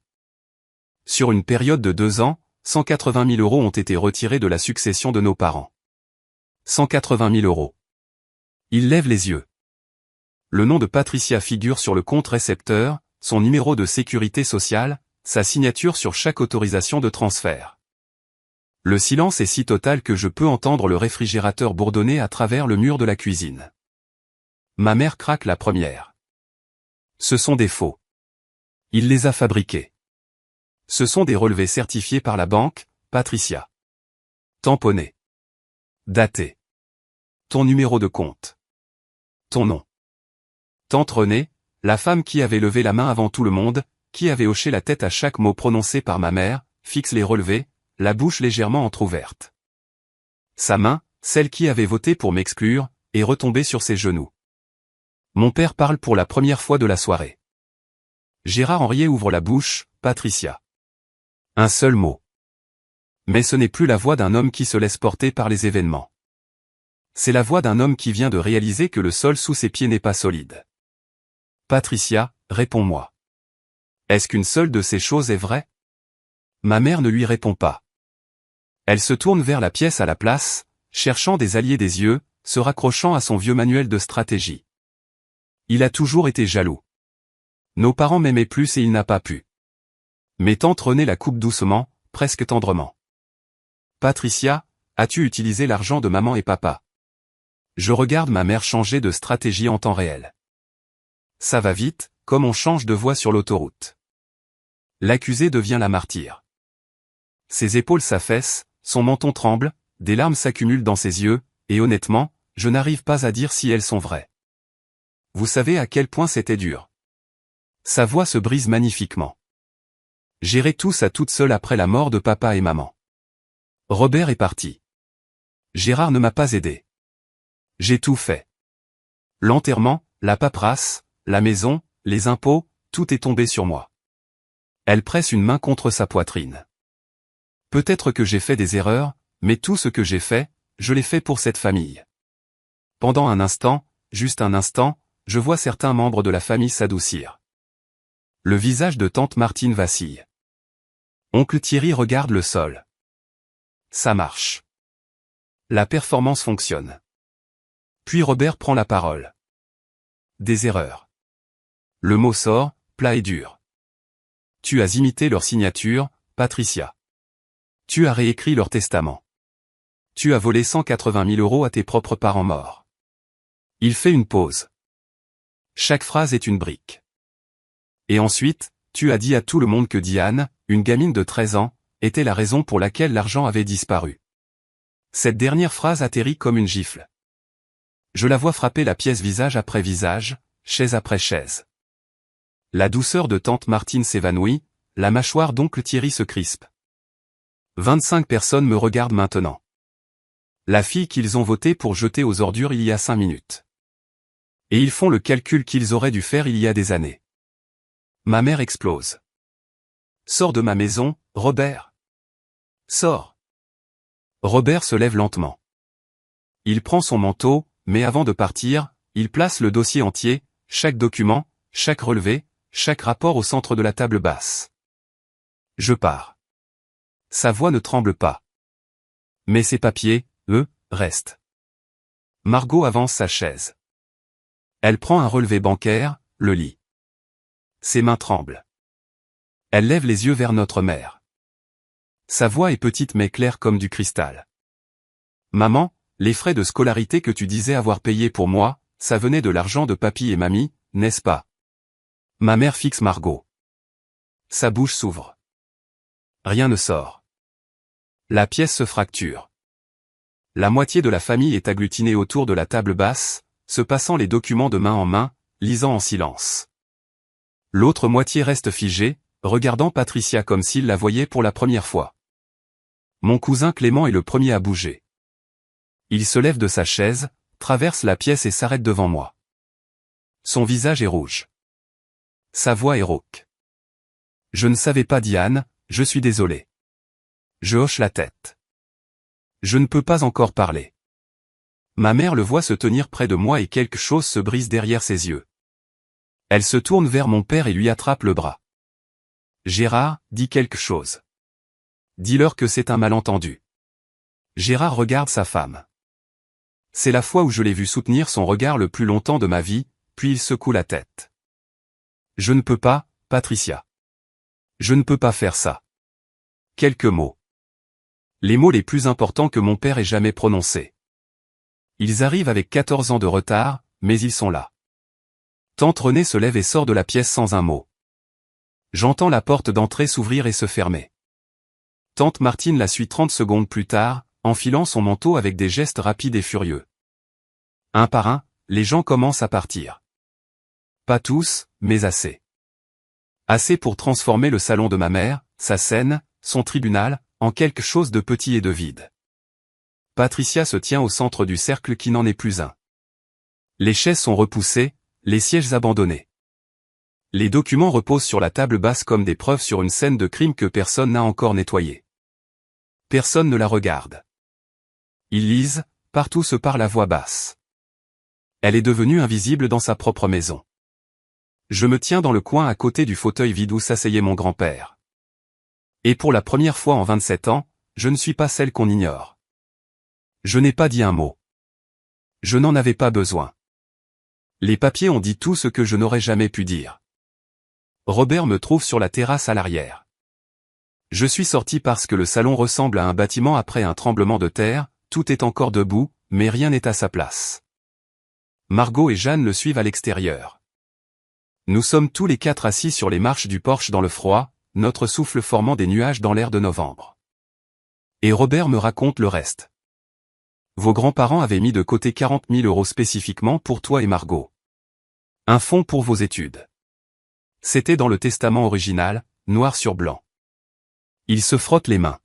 Sur une période de 2 ans, 180 000 € ont été retirés de la succession de nos parents. 180 000 €. Il lève les yeux. Le nom de Patricia figure sur le compte récepteur, son numéro de sécurité sociale, sa signature sur chaque autorisation de transfert. Le silence est si total que je peux entendre le réfrigérateur bourdonner à travers le mur de la cuisine. Ma mère craque la première. Ce sont des faux. Il les a fabriqués. Ce sont des relevés certifiés par la banque, Patricia. Tamponnés. Datés. Ton numéro de compte. Ton nom. Tante Renée, la femme qui avait levé la main avant tout le monde, qui avait hoché la tête à chaque mot prononcé par ma mère, fixe les relevés, la bouche légèrement entr'ouverte. Sa main, celle qui avait voté pour m'exclure, est retombée sur ses genoux. Mon père parle pour la première fois de la soirée. Gérard Henriet ouvre la bouche, Patricia. Un seul mot. Mais ce n'est plus la voix d'un homme qui se laisse porter par les événements. C'est la voix d'un homme qui vient de réaliser que le sol sous ses pieds n'est pas solide. Patricia, réponds-moi. Est-ce qu'une seule de ces choses est vraie? Ma mère ne lui répond pas. Elle se tourne vers la pièce à la place, cherchant des alliés des yeux, se raccrochant à son vieux manuel de stratégie. Il a toujours été jaloux. Nos parents m'aimaient plus et il n'a pas pu. Mais tante Renée la coupe doucement, presque tendrement. Patricia, as-tu utilisé l'argent de maman et papa? Je regarde ma mère changer de stratégie en temps réel. Ça va vite, comme on change de voie sur l'autoroute. L'accusée devient la martyre. Ses épaules s'affaissent, son menton tremble, des larmes s'accumulent dans ses yeux, et honnêtement, je n'arrive pas à dire si elles sont vraies. Vous savez à quel point c'était dur. Sa voix se brise magnifiquement. Gérer tout ça toute seule après la mort de papa et maman. Robert est parti. Gérard ne m'a pas aidé. J'ai tout fait. L'enterrement, la paperasse, la maison, les impôts, tout est tombé sur moi. Elle presse une main contre sa poitrine. Peut-être que j'ai fait des erreurs, mais tout ce que j'ai fait, je l'ai fait pour cette famille. Pendant un instant, juste un instant, je vois certains membres de la famille s'adoucir. Le visage de tante Martine vacille. Oncle Thierry regarde le sol. Ça marche. La performance fonctionne. Puis Robert prend la parole. Des erreurs. Le mot sort, plat et dur. Tu as imité leur signature, Patricia. Tu as réécrit leur testament. Tu as volé 180 000 € à tes propres parents morts. Il fait une pause. Chaque phrase est une brique. Et ensuite, tu as dit à tout le monde que Diane, une gamine de 13 ans, était la raison pour laquelle l'argent avait disparu. Cette dernière phrase atterrit comme une gifle. Je la vois frapper la pièce visage après visage, chaise après chaise. La douceur de tante Martine s'évanouit, la mâchoire d'oncle Thierry se crispe. 25 personnes me regardent maintenant. La fille qu'ils ont votée pour jeter aux ordures il y a 5 minutes. Et ils font le calcul qu'ils auraient dû faire il y a des années. Ma mère explose. Sors de ma maison, Robert. Sors. Robert se lève lentement. Il prend son manteau, mais avant de partir, il place le dossier entier, chaque document, chaque relevé, chaque rapport au centre de la table basse. Je pars. Sa voix ne tremble pas. Mais ses papiers, eux, restent. Margot avance sa chaise. Elle prend un relevé bancaire, le lit. Ses mains tremblent. Elle lève les yeux vers notre mère. Sa voix est petite mais claire comme du cristal. Maman, les frais de scolarité que tu disais avoir payés pour moi, ça venait de l'argent de papy et mamie, n'est-ce pas? Ma mère fixe Margot. Sa bouche s'ouvre. Rien ne sort. La pièce se fracture. La moitié de la famille est agglutinée autour de la table basse, se passant les documents de main en main, lisant en silence. L'autre moitié reste figée, regardant Patricia comme s'il la voyait pour la première fois. Mon cousin Clément est le premier à bouger. Il se lève de sa chaise, traverse la pièce et s'arrête devant moi. Son visage est rouge. Sa voix est rauque. Je ne savais pas Diane, je suis désolé. Je hoche la tête. Je ne peux pas encore parler. Ma mère le voit se tenir près de moi et quelque chose se brise derrière ses yeux. Elle se tourne vers mon père et lui attrape le bras. Gérard, dis quelque chose. Dis-leur que c'est un malentendu. Gérard regarde sa femme. C'est la fois où je l'ai vu soutenir son regard le plus longtemps de ma vie, puis il secoue la tête. Je ne peux pas, Patricia. Je ne peux pas faire ça. Quelques mots. Les mots les plus importants que mon père ait jamais prononcés. Ils arrivent avec 14 ans de retard, mais ils sont là. Tante Renée se lève et sort de la pièce sans un mot. J'entends la porte d'entrée s'ouvrir et se fermer. Tante Martine la suit 30 secondes plus tard, enfilant son manteau avec des gestes rapides et furieux. Un par un, les gens commencent à partir. Pas tous, mais assez. Assez pour transformer le salon de ma mère, sa scène, son tribunal, en quelque chose de petit et de vide. Patricia se tient au centre du cercle qui n'en est plus un. Les chaises sont repoussées, les sièges abandonnés. Les documents reposent sur la table basse comme des preuves sur une scène de crime que personne n'a encore nettoyée. Personne ne la regarde. Ils lisent, partout se parle à voix basse. Elle est devenue invisible dans sa propre maison. Je me tiens dans le coin à côté du fauteuil vide où s'asseyait mon grand-père. Et pour la première fois en 27 ans, Je ne suis pas celle qu'on ignore. Je n'ai pas dit un mot. Je n'en avais pas besoin. Les papiers ont dit tout ce que je n'aurais jamais pu dire. Robert me trouve sur la terrasse à l'arrière. Je suis sorti parce que le salon ressemble à un bâtiment après un tremblement de terre, tout est encore debout, mais rien n'est à sa place. Margot et Jeanne le suivent à l'extérieur. Nous sommes tous les quatre assis sur les marches du porche dans le froid, notre souffle formant des nuages dans l'air de novembre. Et Robert me raconte le reste. Vos grands-parents avaient mis de côté 40 000 € spécifiquement pour toi et Margot. Un fonds pour vos études. C'était dans le testament original, noir sur blanc. Ils se frottent les mains.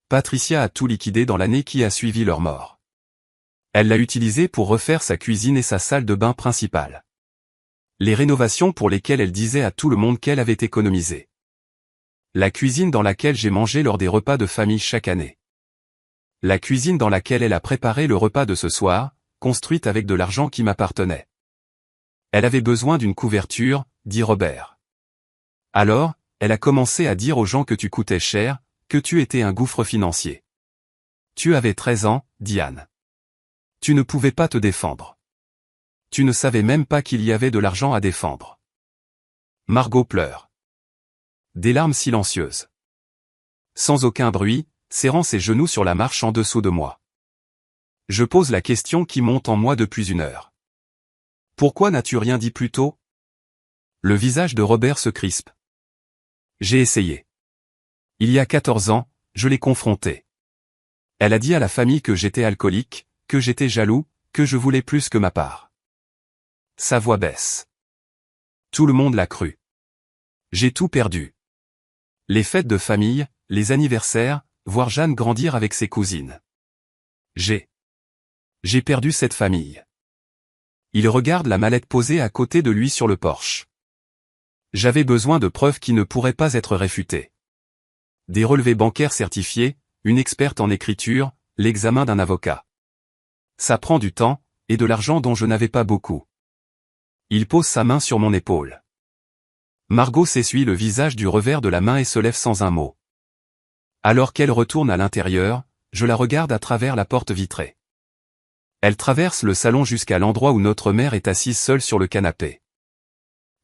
Patricia a tout liquidé dans l'année qui a suivi leur mort. Elle l'a utilisé pour refaire sa cuisine et sa salle de bain principale. Les rénovations pour lesquelles elle disait à tout le monde qu'elle avait économisé. La cuisine dans laquelle j'ai mangé lors des repas de famille chaque année. La cuisine dans laquelle elle a préparé le repas de ce soir, construite avec de l'argent qui m'appartenait. Elle avait besoin d'une couverture, dit Robert. Alors, elle a commencé à dire aux gens que tu coûtais cher, que tu étais un gouffre financier. Tu avais 13 ans, dit Anne. Tu ne pouvais pas te défendre. Tu ne savais même pas qu'il y avait de l'argent à défendre. Margot pleure. Des larmes silencieuses. Sans aucun bruit, serrant ses genoux sur la marche en dessous de moi. Je pose la question qui monte en moi depuis une heure. Pourquoi n'as-tu rien dit plus tôt? Le visage de Robert se crispe. J'ai essayé. Il y a 14 ans, je l'ai confrontée. Elle a dit à la famille que j'étais alcoolique, que j'étais jaloux, que je voulais plus que ma part. Sa voix baisse. Tout le monde l'a cru. J'ai tout perdu. Les fêtes de famille, les anniversaires, voir Jeanne grandir avec ses cousines. J'ai perdu cette famille. Il regarde la mallette posée à côté de lui sur le porche. J'avais besoin de preuves qui ne pourraient pas être réfutées. Des relevés bancaires certifiés, une experte en écriture, l'examen d'un avocat. Ça prend du temps, et de l'argent dont je n'avais pas beaucoup. Il pose sa main sur mon épaule. Margot s'essuie le visage du revers de la main et se lève sans un mot. Alors qu'elle retourne à l'intérieur, je la regarde à travers la porte vitrée. Elle traverse le salon jusqu'à l'endroit où notre mère est assise seule sur le canapé.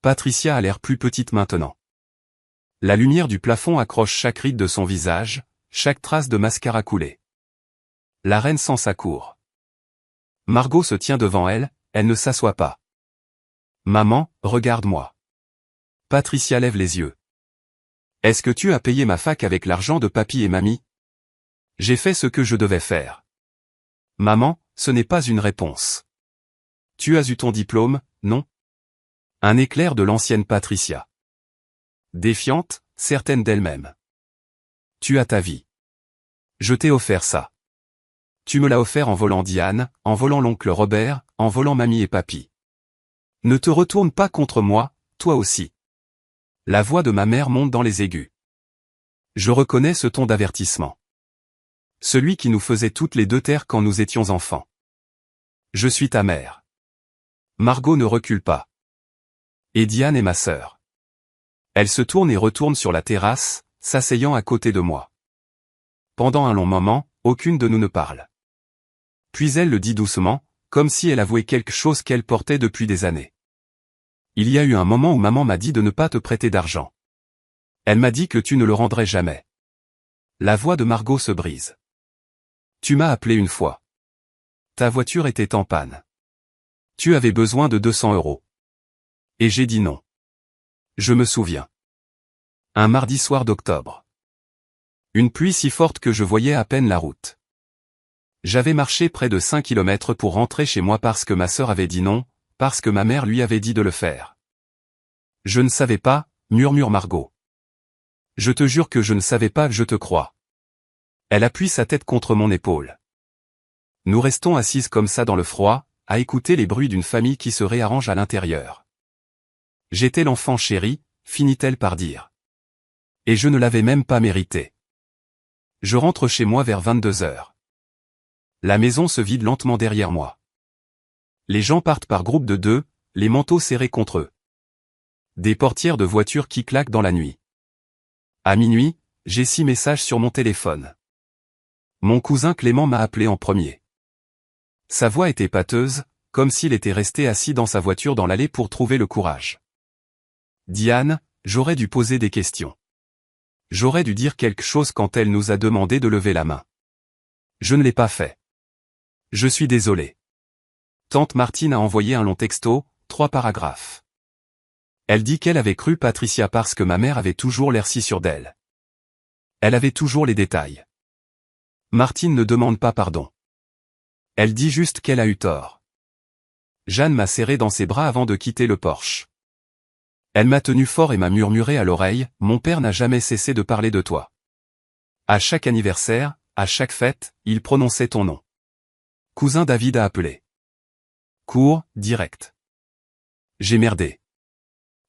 Patricia a l'air plus petite maintenant. La lumière du plafond accroche chaque ride de son visage, chaque trace de mascara coulée. La reine sent sa cour. Margot se tient devant elle, elle ne s'assoit pas. Maman, regarde-moi. Patricia lève les yeux. Est-ce que tu as payé ma fac avec l'argent de papy et mamie? J'ai fait ce que je devais faire. Maman, ce n'est pas une réponse. Tu as eu ton diplôme, non? Un éclair de l'ancienne Patricia. Défiante, certaine d'elle-même. Tu as ta vie. Je t'ai offert ça. Tu me l'as offert en volant Diane, en volant l'oncle Robert, en volant mamie et papy. Ne te retourne pas contre moi, toi aussi. La voix de ma mère monte dans les aigus. Je reconnais ce ton d'avertissement. Celui qui nous faisait toutes les deux taire quand nous étions enfants. Je suis ta mère. Margot ne recule pas. Et Diane est ma sœur. Elle se tourne et retourne sur la terrasse, s'asseyant à côté de moi. Pendant un long moment, aucune de nous ne parle. Puis elle le dit doucement, comme si elle avouait quelque chose qu'elle portait depuis des années. Il y a eu un moment où maman m'a dit de ne pas te prêter d'argent. Elle m'a dit que tu ne le rendrais jamais. La voix de Margot se brise. Tu m'as appelé une fois. Ta voiture était en panne. Tu avais besoin de 200 €. Et j'ai dit non. Je me souviens. Un mardi soir d'octobre. Une pluie si forte que je voyais à peine la route. J'avais marché près de 5 kilomètres pour rentrer chez moi parce que ma sœur avait dit non, parce que ma mère lui avait dit de le faire. Je ne savais pas, murmure Margot. Je te jure que je ne savais pas, je te crois. Elle appuie sa tête contre mon épaule. Nous restons assises comme ça dans le froid, à écouter les bruits d'une famille qui se réarrange à l'intérieur. J'étais l'enfant chéri, finit-elle par dire. Et je ne l'avais même pas mérité. Je rentre chez moi vers 22 heures. La maison se vide lentement derrière moi. Les gens partent par groupes de 2, les manteaux serrés contre eux. Des portières de voitures qui claquent dans la nuit. À minuit, j'ai 6 messages sur mon téléphone. Mon cousin Clément m'a appelé en premier. Sa voix était pâteuse, comme s'il était resté assis dans sa voiture dans l'allée pour trouver le courage. Diane, j'aurais dû poser des questions. J'aurais dû dire quelque chose quand elle nous a demandé de lever la main. Je ne l'ai pas fait. Je suis désolé. Tante Martine a envoyé un long texto, 3 paragraphes. Elle dit qu'elle avait cru Patricia parce que ma mère avait toujours l'air si sûre d'elle. Elle avait toujours les détails. Martine ne demande pas pardon. Elle dit juste qu'elle a eu tort. Jeanne m'a serré dans ses bras avant de quitter le porche. Elle m'a tenu fort et m'a murmuré à l'oreille, « Mon père n'a jamais cessé de parler de toi. À chaque anniversaire, à chaque fête, il prononçait ton nom. Cousin David a appelé. Court, direct. J'ai merdé.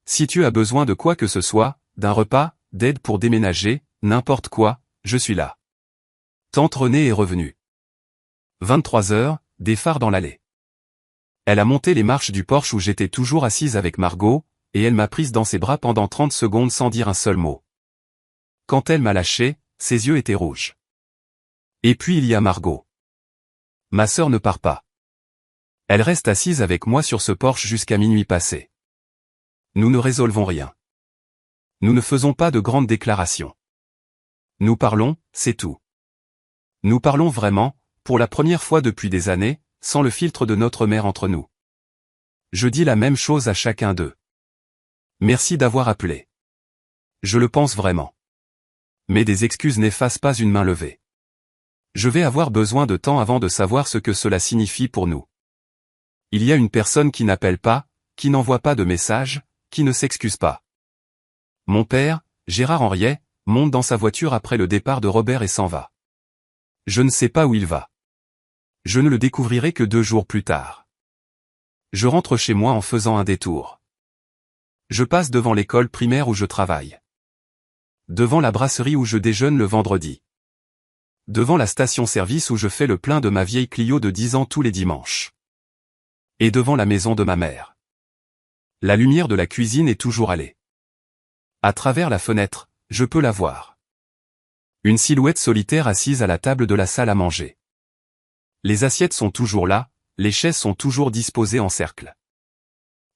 Si tu as besoin de quoi que ce soit, d'un repas, d'aide pour déménager, n'importe quoi, je suis là. » Tante Renée est revenue. 23 heures, des phares dans l'allée. Elle a monté les marches du porche où j'étais toujours assise avec Margot, et elle m'a prise dans ses bras pendant 30 secondes sans dire un seul mot. Quand elle m'a lâché, ses yeux étaient rouges. Et puis il y a Margot. Ma sœur ne part pas. Elle reste assise avec moi sur ce porche jusqu'à minuit passé. Nous ne résolvons rien. Nous ne faisons pas de grandes déclarations. Nous parlons, c'est tout. Nous parlons vraiment, pour la première fois depuis des années, sans le filtre de notre mère entre nous. Je dis la même chose à chacun d'eux. Merci d'avoir appelé. Je le pense vraiment. Mais des excuses n'effacent pas une main levée. Je vais avoir besoin de temps avant de savoir ce que cela signifie pour nous. Il y a une personne qui n'appelle pas, qui n'envoie pas de message, qui ne s'excuse pas. Mon père, Gérard Henriet, monte dans sa voiture après le départ de Robert et s'en va. Je ne sais pas où il va. Je ne le découvrirai que 2 jours plus tard. Je rentre chez moi en faisant un détour. Je passe devant l'école primaire où je travaille. Devant la brasserie où je déjeune le vendredi. Devant la station-service où je fais le plein de ma vieille Clio de 10 ans tous les dimanches. Et devant la maison de ma mère. La lumière de la cuisine est toujours allée. À travers la fenêtre, je peux la voir. Une silhouette solitaire assise à la table de la salle à manger. Les assiettes sont toujours là, les chaises sont toujours disposées en cercle.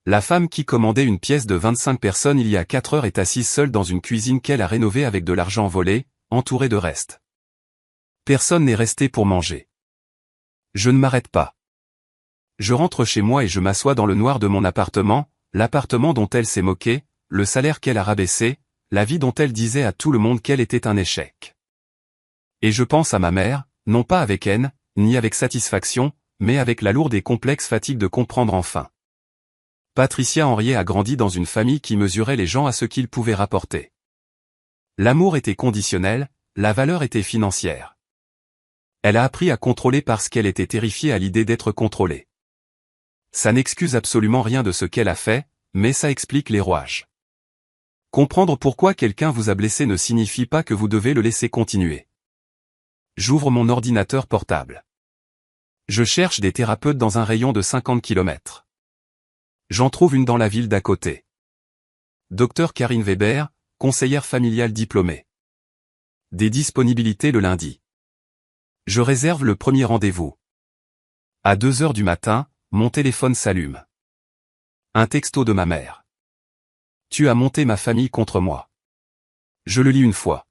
La femme qui commandait une pièce de 25 personnes il y a 4 heures est assise seule dans une cuisine qu'elle a rénovée avec de l'argent volé, entourée de restes. Personne n'est resté pour manger. Je ne m'arrête pas. Je rentre chez moi et je m'assois dans le noir de mon appartement, l'appartement dont elle s'est moquée, le salaire qu'elle a rabaissé, la vie dont elle disait à tout le monde qu'elle était un échec. Et je pense à ma mère, non pas avec haine, ni avec satisfaction, mais avec la lourde et complexe fatigue de comprendre enfin. Patricia Henriet a grandi dans une famille qui mesurait les gens à ce qu'ils pouvaient rapporter. L'amour était conditionnel, la valeur était financière. Elle a appris à contrôler parce qu'elle était terrifiée à l'idée d'être contrôlée. Ça n'excuse absolument rien de ce qu'elle a fait, mais ça explique les rouages. Comprendre pourquoi quelqu'un vous a blessé ne signifie pas que vous devez le laisser continuer. J'ouvre mon ordinateur portable. Je cherche des thérapeutes dans un rayon de 50 km. J'en trouve une dans la ville d'à côté. Dr Karine Weber, conseillère familiale diplômée. Des disponibilités le lundi. Je réserve le premier rendez-vous. À 2 heures du matin, mon téléphone s'allume. Un texto de ma mère. Tu as monté ma famille contre moi. Je le lis 1 fois.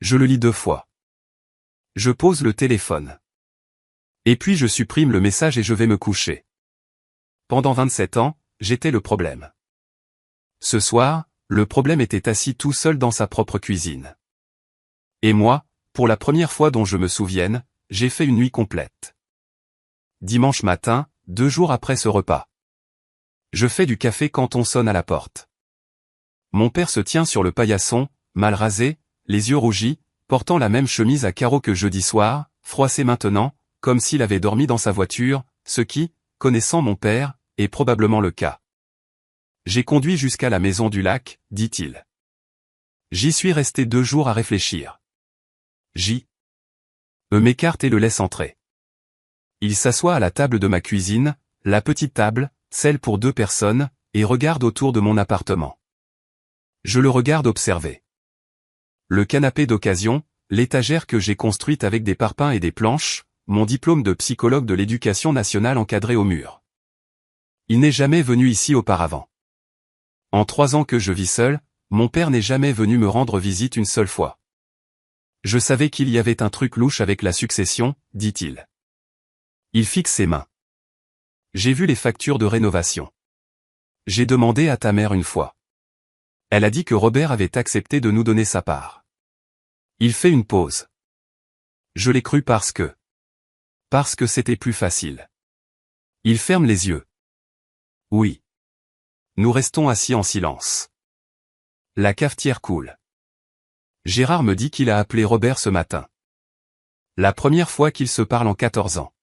Je le lis 2 fois. Je pose le téléphone. Et puis je supprime le message et je vais me coucher. Pendant 27 ans, j'étais le problème. Ce soir, le problème était assis tout seul dans sa propre cuisine. Et moi, pour la première fois dont je me souvienne, j'ai fait une nuit complète. Dimanche matin, 2 jours après ce repas. Je fais du café quand on sonne à la porte. Mon père se tient sur le paillasson, mal rasé, les yeux rougis, portant la même chemise à carreaux que jeudi soir, froissée maintenant, comme s'il avait dormi dans sa voiture, ce qui, connaissant mon père, est probablement le cas. J'ai conduit jusqu'à la maison du lac, dit-il. J'y suis resté 2 jours à réfléchir. M'écarte et le laisse entrer. Il s'assoit à la table de ma cuisine, la petite table, celle pour 2 personnes, et regarde autour de mon appartement. Je le regarde observer. Le canapé d'occasion, l'étagère que j'ai construite avec des parpaings et des planches, mon diplôme de psychologue de l'éducation nationale encadré au mur. Il n'est jamais venu ici auparavant. En 3 ans que je vis seul, mon père n'est jamais venu me rendre visite une seule fois. Je savais qu'il y avait un truc louche avec la succession, dit-il. Il fixe ses mains. J'ai vu les factures de rénovation. J'ai demandé à ta mère une fois. Elle a dit que Robert avait accepté de nous donner sa part. Il fait une pause. Je l'ai cru parce que c'était plus facile. Il ferme les yeux. Oui. Nous restons assis en silence. La cafetière coule. Gérard me dit qu'il a appelé Robert ce matin. La première fois qu'ils se parlent en 14 ans.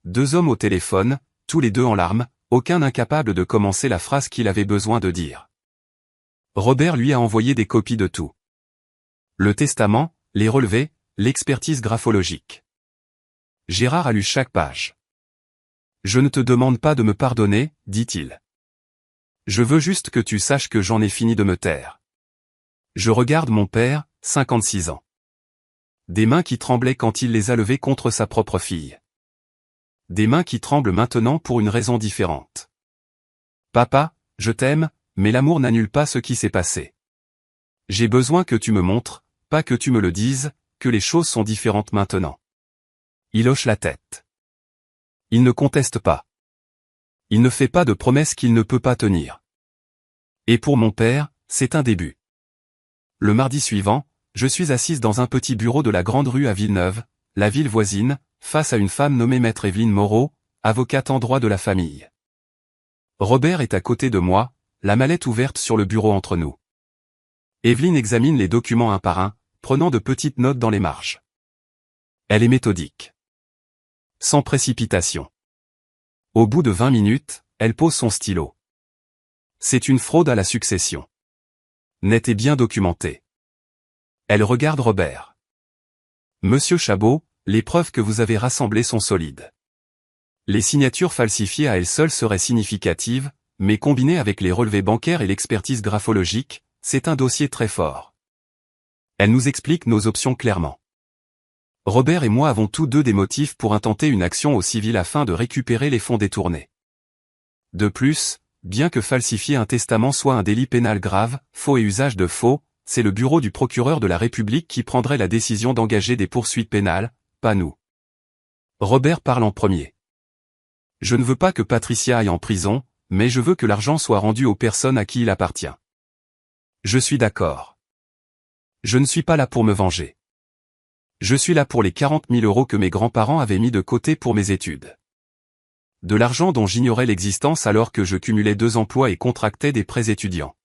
2 hommes au téléphone, tous les deux en larmes, aucun incapable de commencer la phrase qu'il avait besoin de dire. Robert lui a envoyé des copies de tout. Le testament, les relevés, l'expertise graphologique. Gérard a lu chaque page. Je ne te demande pas de me pardonner, dit-il. Je veux juste que tu saches que j'en ai fini de me taire. Je regarde mon père, 56 ans. Des mains qui tremblaient quand il les a levées contre sa propre fille. Des mains qui tremblent maintenant pour une raison différente. Papa, je t'aime, mais l'amour n'annule pas ce qui s'est passé. J'ai besoin que tu me montres, pas que tu me le dises, que les choses sont différentes maintenant. Il hoche la tête. Il ne conteste pas. Il ne fait pas de promesses qu'il ne peut pas tenir. Et pour mon père, c'est un début. Le mardi suivant, je suis assise dans un petit bureau de la grande rue à Villeneuve, la ville voisine, face à une femme nommée Maître Evelyne Moreau, avocate en droit de la famille. Robert est à côté de moi, la mallette ouverte sur le bureau entre nous. Evelyne examine les documents un par un, prenant de petites notes dans les marges. Elle est méthodique. Sans précipitation. Au bout de 20 minutes, elle pose son stylo. C'est une fraude à la succession. Net et bien documentée. Elle regarde Robert. Monsieur Chabot, les preuves que vous avez rassemblées sont solides. Les signatures falsifiées à elles seules seraient significatives, mais combinées avec les relevés bancaires et l'expertise graphologique, c'est un dossier très fort. Elle nous explique nos options clairement. Robert et moi avons tous deux des motifs pour intenter une action au civil afin de récupérer les fonds détournés. De plus, bien que falsifier un testament soit un délit pénal grave, faux et usage de faux, c'est le bureau du procureur de la République qui prendrait la décision d'engager des poursuites pénales, pas nous. Robert parle en premier. Je ne veux pas que Patricia aille en prison, mais je veux que l'argent soit rendu aux personnes à qui il appartient. Je suis d'accord. Je ne suis pas là pour me venger. Je suis là pour les 40 000 € que mes grands-parents avaient mis de côté pour mes études. De l'argent dont j'ignorais l'existence alors que je cumulais 2 emplois et contractais des prêts étudiants.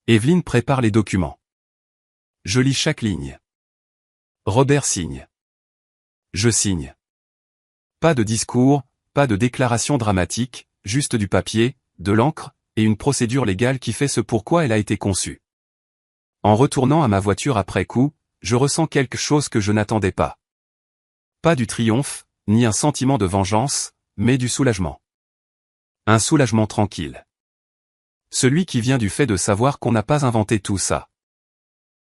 Evelyne prépare les documents. Je lis chaque ligne. Robert signe. Je signe. Pas de discours, pas de déclaration dramatique, juste du papier, de l'encre, et une procédure légale qui fait ce pourquoi elle a été conçue. En retournant à ma voiture après coup, je ressens quelque chose que je n'attendais pas. Pas du triomphe, ni un sentiment de vengeance, mais du soulagement. Un soulagement tranquille. Celui qui vient du fait de savoir qu'on n'a pas inventé tout ça.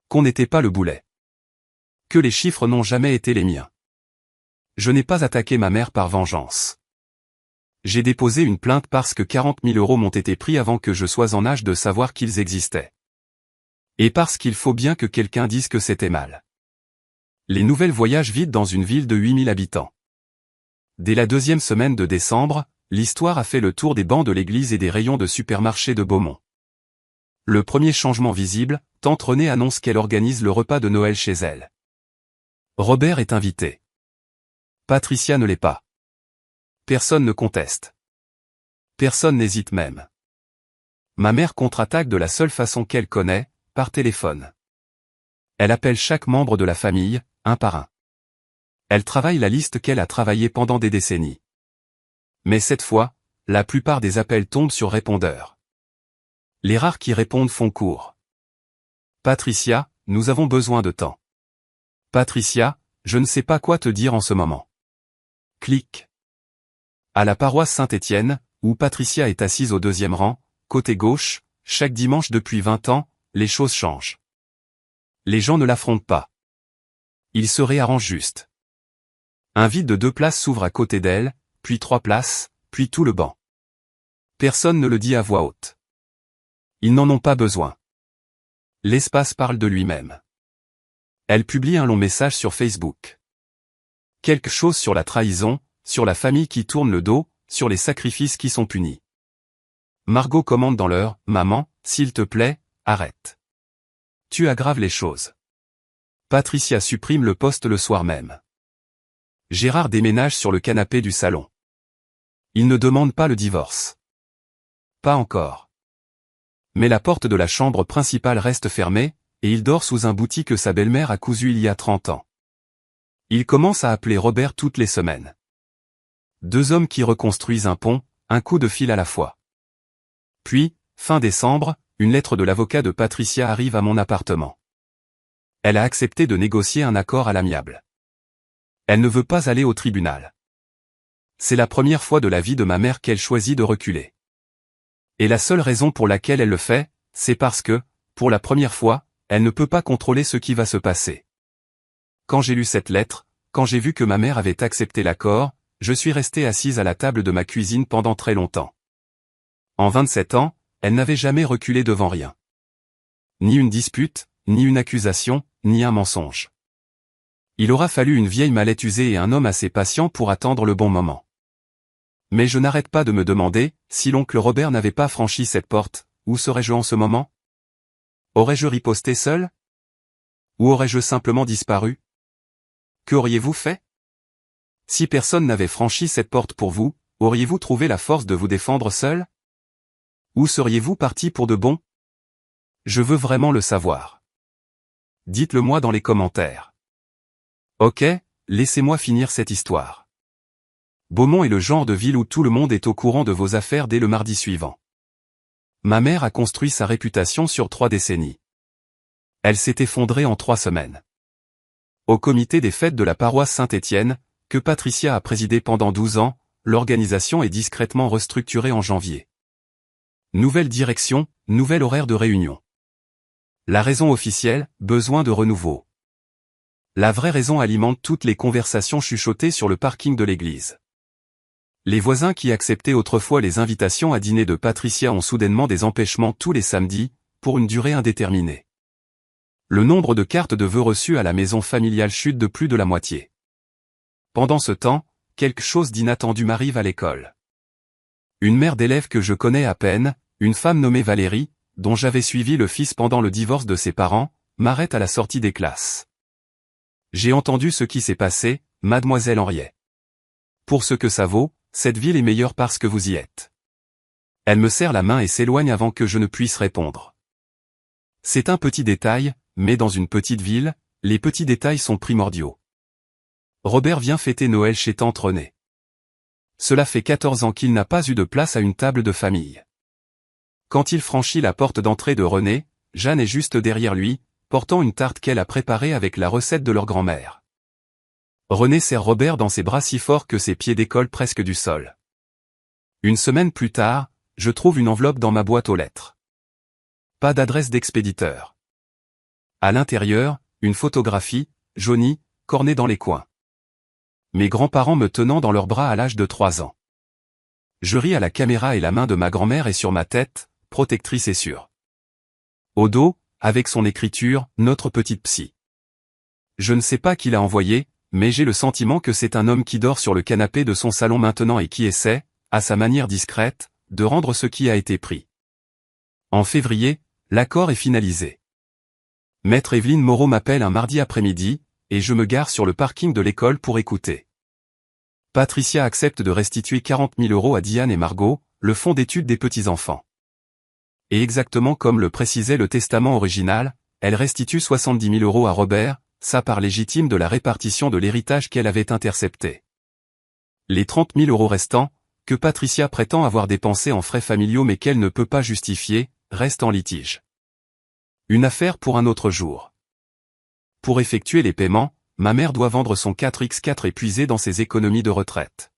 Qu'on n'était pas le boulet. Que les chiffres n'ont jamais été les miens. Je n'ai pas attaqué ma mère par vengeance. J'ai déposé une plainte parce que 40 000 € m'ont été pris avant que je sois en âge de savoir qu'ils existaient. Et parce qu'il faut bien que quelqu'un dise que c'était mal. Les nouvelles voyagent vite dans une ville de 8 000 habitants. Dès la 2e semaine de décembre, l'histoire a fait le tour des bancs de l'église et des rayons de supermarché de Beaumont. Le premier changement visible, tante Renée annonce qu'elle organise le repas de Noël chez elle. Robert est invité. Patricia ne l'est pas. Personne ne conteste. Personne n'hésite même. Ma mère contre-attaque de la seule façon qu'elle connaît, par téléphone. Elle appelle chaque membre de la famille, un par un. Elle travaille la liste qu'elle a travaillée pendant des décennies. Mais cette fois, la plupart des appels tombent sur répondeur. Les rares qui répondent font court. Patricia, nous avons besoin de temps. Patricia, je ne sais pas quoi te dire en ce moment. Clic. À la paroisse Saint-Étienne, où Patricia est assise au 2e rang, côté gauche, chaque dimanche depuis 20 ans, les choses changent. Les gens ne l'affrontent pas. Il se réarrange juste. Un vide de 2 places s'ouvre à côté d'elle, puis 3 places, puis tout le banc. Personne ne le dit à voix haute. Ils n'en ont pas besoin. L'espace parle de lui-même. Elle publie un long message sur Facebook. Quelque chose sur la trahison, sur la famille qui tourne le dos, sur les sacrifices qui sont punis. Margot commente dans l'heure, « Maman, s'il te plaît, arrête. Tu aggraves les choses. » Patricia supprime le post le soir même. Gérard déménage sur le canapé du salon. Il ne demande pas le divorce. Pas encore. Mais la porte de la chambre principale reste fermée, et il dort sous un bouti que sa belle-mère a cousu il y a 30 ans. Il commence à appeler Robert toutes les semaines. 2 hommes qui reconstruisent un pont, un coup de fil à la fois. Puis, fin décembre, une lettre de l'avocat de Patricia arrive à mon appartement. Elle a accepté de négocier un accord à l'amiable. Elle ne veut pas aller au tribunal. C'est la première fois de la vie de ma mère qu'elle choisit de reculer. Et la seule raison pour laquelle elle le fait, c'est parce que, pour la première fois, elle ne peut pas contrôler ce qui va se passer. Quand j'ai lu cette lettre, quand j'ai vu que ma mère avait accepté l'accord, je suis restée assise à la table de ma cuisine pendant très longtemps. En 27 ans, elle n'avait jamais reculé devant rien. Ni une dispute, ni une accusation, ni un mensonge. Il aura fallu une vieille mallette usée et un homme assez patient pour attendre le bon moment. Mais je n'arrête pas de me demander, si l'oncle Robert n'avait pas franchi cette porte, où serais-je en ce moment? Aurais-je riposté seul? Ou aurais-je simplement disparu? Qu'auriez-vous fait? Si personne n'avait franchi cette porte pour vous, auriez-vous trouvé la force de vous défendre seul? Où seriez-vous parti pour de bon? Je veux vraiment le savoir. Dites-le moi dans les commentaires. Ok, laissez-moi finir cette histoire. Beaumont est le genre de ville où tout le monde est au courant de vos affaires dès le mardi suivant. Ma mère a construit sa réputation sur 3 décennies. Elle s'est effondrée en 3 semaines. Au comité des fêtes de la paroisse Saint-Étienne, que Patricia a présidé pendant 12 ans, l'organisation est discrètement restructurée en janvier. Nouvelle direction, nouvel horaire de réunion. La raison officielle, besoin de renouveau. La vraie raison alimente toutes les conversations chuchotées sur le parking de l'église. Les voisins qui acceptaient autrefois les invitations à dîner de Patricia ont soudainement des empêchements tous les samedis, pour une durée indéterminée. Le nombre de cartes de vœux reçues à la maison familiale chute de plus de la moitié. Pendant ce temps, quelque chose d'inattendu m'arrive à l'école. Une mère d'élève que je connais à peine, une femme nommée Valérie, dont j'avais suivi le fils pendant le divorce de ses parents, m'arrête à la sortie des classes. J'ai entendu ce qui s'est passé, mademoiselle Henriet. Pour ce que ça vaut, cette ville est meilleure parce que vous y êtes. Elle me serre la main et s'éloigne avant que je ne puisse répondre. C'est un petit détail, mais dans une petite ville, les petits détails sont primordiaux. Robert vient fêter Noël chez tante Renée. Cela fait 14 ans qu'il n'a pas eu de place à une table de famille. Quand il franchit la porte d'entrée de Renée, Jeanne est juste derrière lui, portant une tarte qu'elle a préparée avec la recette de leur grand-mère. Renée serre Robert dans ses bras si fort que ses pieds décollent presque du sol. Une semaine plus tard, je trouve une enveloppe dans ma boîte aux lettres. Pas d'adresse d'expéditeur. À l'intérieur, une photographie, jaunie, cornée dans les coins. Mes grands-parents me tenant dans leurs bras à l'âge de 3 ans. Je ris à la caméra et la main de ma grand-mère est sur ma tête, protectrice et sûre. Au dos, avec son écriture, notre petite psy. Je ne sais pas qui l'a envoyé, mais j'ai le sentiment que c'est un homme qui dort sur le canapé de son salon maintenant et qui essaie, à sa manière discrète, de rendre ce qui a été pris. En février, l'accord est finalisé. Maître Evelyne Moreau m'appelle un mardi après-midi, et je me gare sur le parking de l'école pour écouter. Patricia accepte de restituer 40 000 € à Diane et Margot, le fonds d'études des petits-enfants. Et exactement comme le précisait le testament original, elle restitue 70 000 € à Robert, sa part légitime de la répartition de l'héritage qu'elle avait intercepté. Les 30 000 € restants, que Patricia prétend avoir dépensés en frais familiaux mais qu'elle ne peut pas justifier, restent en litige. Une affaire pour un autre jour. Pour effectuer les paiements, ma mère doit vendre son 4x4 épuisé dans ses économies de retraite.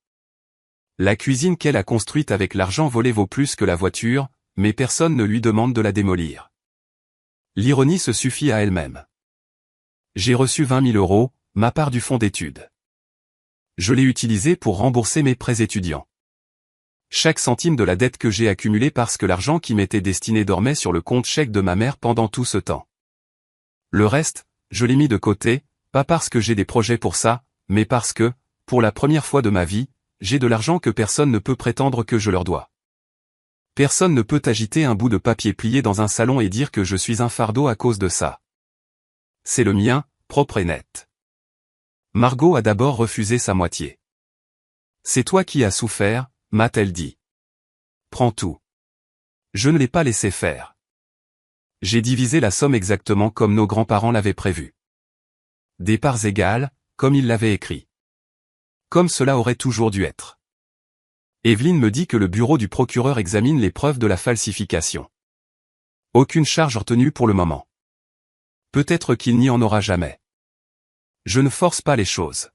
La cuisine qu'elle a construite avec l'argent volé vaut plus que la voiture, mais personne ne lui demande de la démolir. L'ironie se suffit à elle-même. J'ai reçu 20 000 €, ma part du fonds d'études. Je l'ai utilisée pour rembourser mes prêts étudiants. Chaque centime de la dette que j'ai accumulée parce que l'argent qui m'était destiné dormait sur le compte chèque de ma mère pendant tout ce temps. Le reste, je l'ai mis de côté, pas parce que j'ai des projets pour ça, mais parce que, pour la première fois de ma vie, j'ai de l'argent que personne ne peut prétendre que je leur dois. Personne ne peut agiter un bout de papier plié dans un salon et dire que je suis un fardeau à cause de ça. C'est le mien, propre et net. Margot a d'abord refusé sa moitié. C'est toi qui as souffert, m'a-t-elle dit. Prends tout. Je ne l'ai pas laissé faire. J'ai divisé la somme exactement comme nos grands-parents l'avaient prévu. Des parts égales, comme ils l'avaient écrit. Comme cela aurait toujours dû être. Evelyne me dit que le bureau du procureur examine les preuves de la falsification. Aucune charge retenue pour le moment. Peut-être qu'il n'y en aura jamais. Je ne force pas les choses.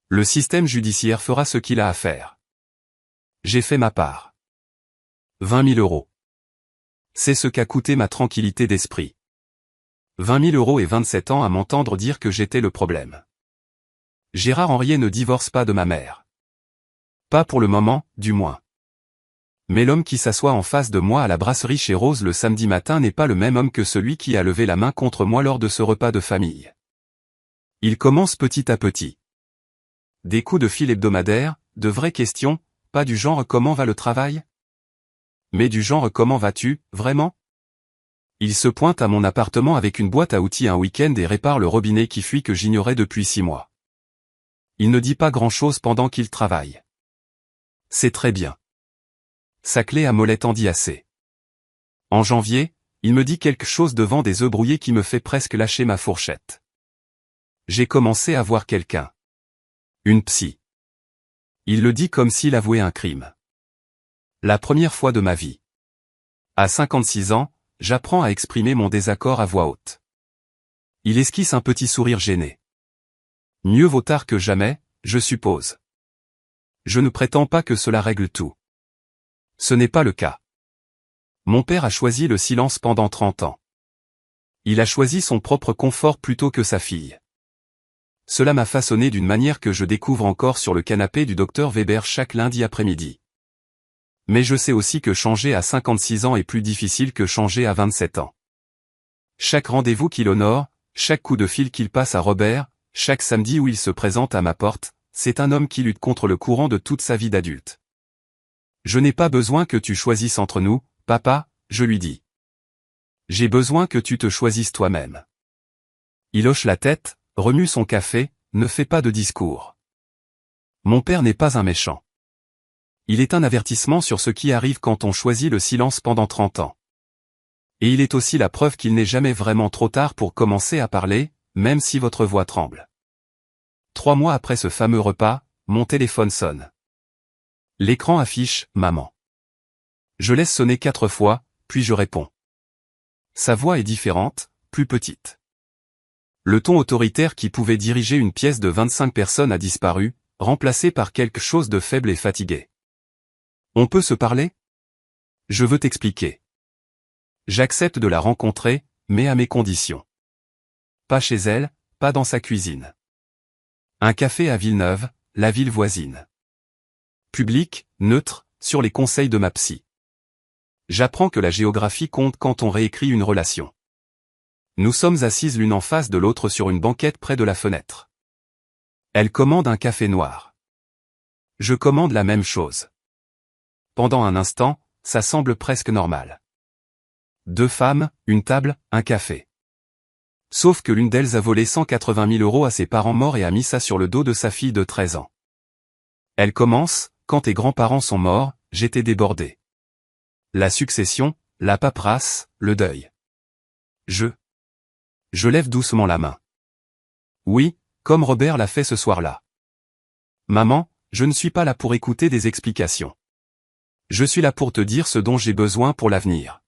Le système judiciaire fera ce qu'il a à faire. J'ai fait ma part. 20 000 euros. C'est ce qu'a coûté ma tranquillité d'esprit. 20 000 euros et 27 ans à m'entendre dire que j'étais le problème. Gérard Henriet ne divorce pas de ma mère. Pas pour le moment, du moins. Mais l'homme qui s'assoit en face de moi à la brasserie chez Rose le samedi matin n'est pas le même homme que celui qui a levé la main contre moi lors de ce repas de famille. Il commence petit à petit. Des coups de fil hebdomadaires, de vraies questions, pas du genre comment va le travail ? Mais du genre comment vas-tu, vraiment ? Il se pointe à mon appartement avec une boîte à outils un week-end et répare le robinet qui fuit que j'ignorais depuis 6 mois. Il ne dit pas grand-chose pendant qu'il travaille. C'est très bien. Sa clé à molette en dit assez. En janvier, il me dit quelque chose devant des œufs brouillés qui me fait presque lâcher ma fourchette. J'ai commencé à voir quelqu'un. Une psy. Il le dit comme s'il avouait un crime. La première fois de ma vie. À 56 ans, j'apprends à exprimer mon désaccord à voix haute. Il esquisse un petit sourire gêné. Mieux vaut tard que jamais, je suppose. Je ne prétends pas que cela règle tout. Ce n'est pas le cas. Mon père a choisi le silence pendant 30 ans. Il a choisi son propre confort plutôt que sa fille. Cela m'a façonné d'une manière que je découvre encore sur le canapé du docteur Weber chaque lundi après-midi. Mais je sais aussi que changer à 56 ans est plus difficile que changer à 27 ans. Chaque rendez-vous qu'il honore, chaque coup de fil qu'il passe à Robert, chaque samedi où il se présente à ma porte, c'est un homme qui lutte contre le courant de toute sa vie d'adulte. Je n'ai pas besoin que tu choisisses entre nous, papa, je lui dis. J'ai besoin que tu te choisisses toi-même. Il hoche la tête, remue son café, ne fait pas de discours. Mon père n'est pas un méchant. Il est un avertissement sur ce qui arrive quand on choisit le silence pendant 30 ans. Et il est aussi la preuve qu'il n'est jamais vraiment trop tard pour commencer à parler, même si votre voix tremble. 3 mois après ce fameux repas, mon téléphone sonne. L'écran affiche « Maman ». Je laisse sonner 4 fois, puis je réponds. Sa voix est différente, plus petite. Le ton autoritaire qui pouvait diriger une pièce de 25 personnes a disparu, remplacé par quelque chose de faible et fatigué. On peut se parler ? Je veux t'expliquer. J'accepte de la rencontrer, mais à mes conditions. Pas chez elle, pas dans sa cuisine. Un café à Villeneuve, la ville voisine. Public, neutre, sur les conseils de ma psy. J'apprends que la géographie compte quand on réécrit une relation. Nous sommes assises l'une en face de l'autre sur une banquette près de la fenêtre. Elle commande un café noir. Je commande la même chose. Pendant un instant, ça semble presque normal. 2 femmes, une table, un café. Sauf que l'une d'elles a volé 180 000 euros à ses parents morts et a mis ça sur le dos de sa fille de 13 ans. Elle commence, quand tes grands-parents sont morts, j'étais débordé. La succession, la paperasse, le deuil. Je lève doucement la main. Oui, comme Robert l'a fait ce soir-là. Maman, je ne suis pas là pour écouter des explications. Je suis là pour te dire ce dont j'ai besoin pour l'avenir.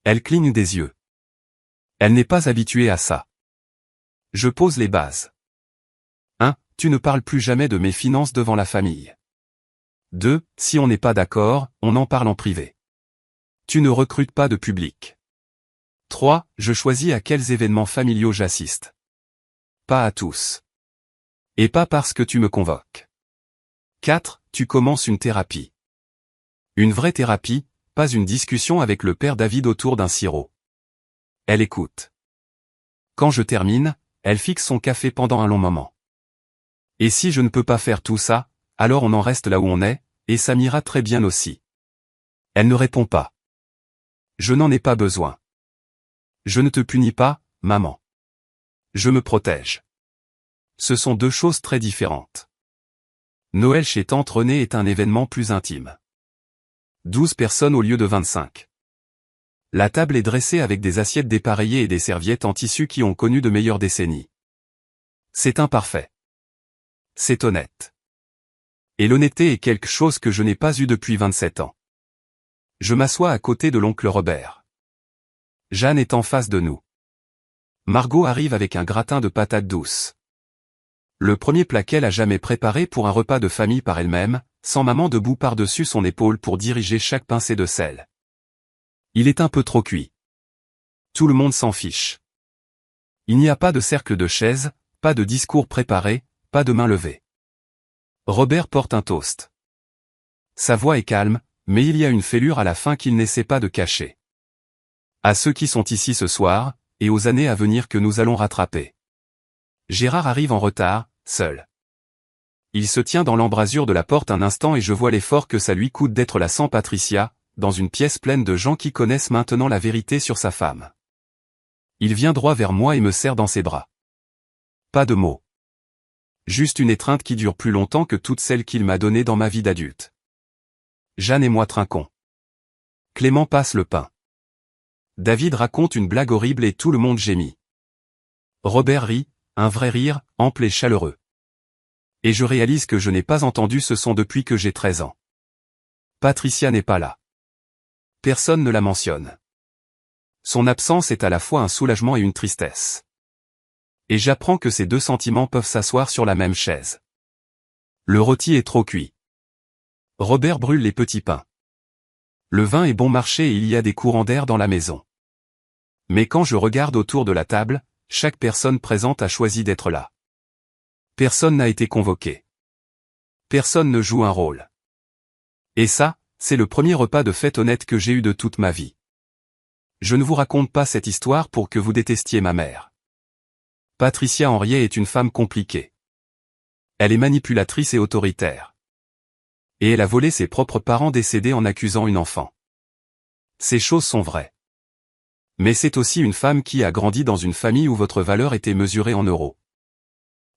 Elle cligne des yeux. Elle n'est pas habituée à ça. Je pose les bases. 1. Tu ne parles plus jamais de mes finances devant la famille. 2. Si on n'est pas d'accord, on en parle en privé. Tu ne recrutes pas de public. 3. Je choisis à quels événements familiaux j'assiste. pas à tous. Et pas parce que tu me convoques. 4. Tu commences une thérapie. Une vraie thérapie, pas une discussion avec le père David autour d'un sirop. Elle écoute. Quand je termine, elle fixe son café pendant un long moment. Et si je ne peux pas faire tout ça, alors on en reste là où on est, et ça m'ira très bien aussi. Elle ne répond pas. Je n'en ai pas besoin. Je ne te punis pas, maman. Je me protège. Ce sont deux choses très différentes. Noël chez tante Renée est un événement plus intime. 12 personnes au lieu de 25. La table est dressée avec des assiettes dépareillées et des serviettes en tissu qui ont connu de meilleures décennies. C'est imparfait. C'est honnête. Et l'honnêteté est quelque chose que je n'ai pas eu depuis 27 ans. Je m'assois à côté de l'oncle Robert. Jeanne est en face de nous. Margot arrive avec un gratin de patates douces. Le premier plat qu'elle a jamais préparé pour un repas de famille par elle-même, sans maman debout par-dessus son épaule pour diriger chaque pincée de sel. Il est un peu trop cuit. Tout le monde s'en fiche. Il n'y a pas de cercle de chaises, pas de discours préparé, pas de main levée. Robert porte un toast. Sa voix est calme, mais il y a une fêlure à la fin qu'il n'essaie pas de cacher. À ceux qui sont ici ce soir, et aux années à venir que nous allons rattraper. Gérard arrive en retard, seul. Il se tient dans l'embrasure de la porte un instant et je vois l'effort que ça lui coûte d'être là sans Patricia, dans une pièce pleine de gens qui connaissent maintenant la vérité sur sa femme. Il vient droit vers moi et me serre dans ses bras. Pas de mots. Juste une étreinte qui dure plus longtemps que toutes celles qu'il m'a données dans ma vie d'adulte. Jeanne et moi trinquons. Clément passe le pain. David raconte une blague horrible et tout le monde gémit. Robert rit, un vrai rire, ample et chaleureux. Et je réalise que je n'ai pas entendu ce son depuis que j'ai 13 ans. Patricia n'est pas là. Personne ne la mentionne. Son absence est à la fois un soulagement et une tristesse. Et j'apprends que ces deux sentiments peuvent s'asseoir sur la même chaise. Le rôti est trop cuit. Robert brûle les petits pains. Le vin est bon marché et il y a des courants d'air dans la maison. Mais quand je regarde autour de la table, chaque personne présente a choisi d'être là. Personne n'a été convoqué. Personne ne joue un rôle. Et ça, c'est le premier repas de fête honnête que j'ai eu de toute ma vie. Je ne vous raconte pas cette histoire pour que vous détestiez ma mère. Patricia Henriet est une femme compliquée. Elle est manipulatrice et autoritaire. Et elle a volé ses propres parents décédés en accusant une enfant. Ces choses sont vraies. Mais c'est aussi une femme qui a grandi dans une famille où votre valeur était mesurée en euros.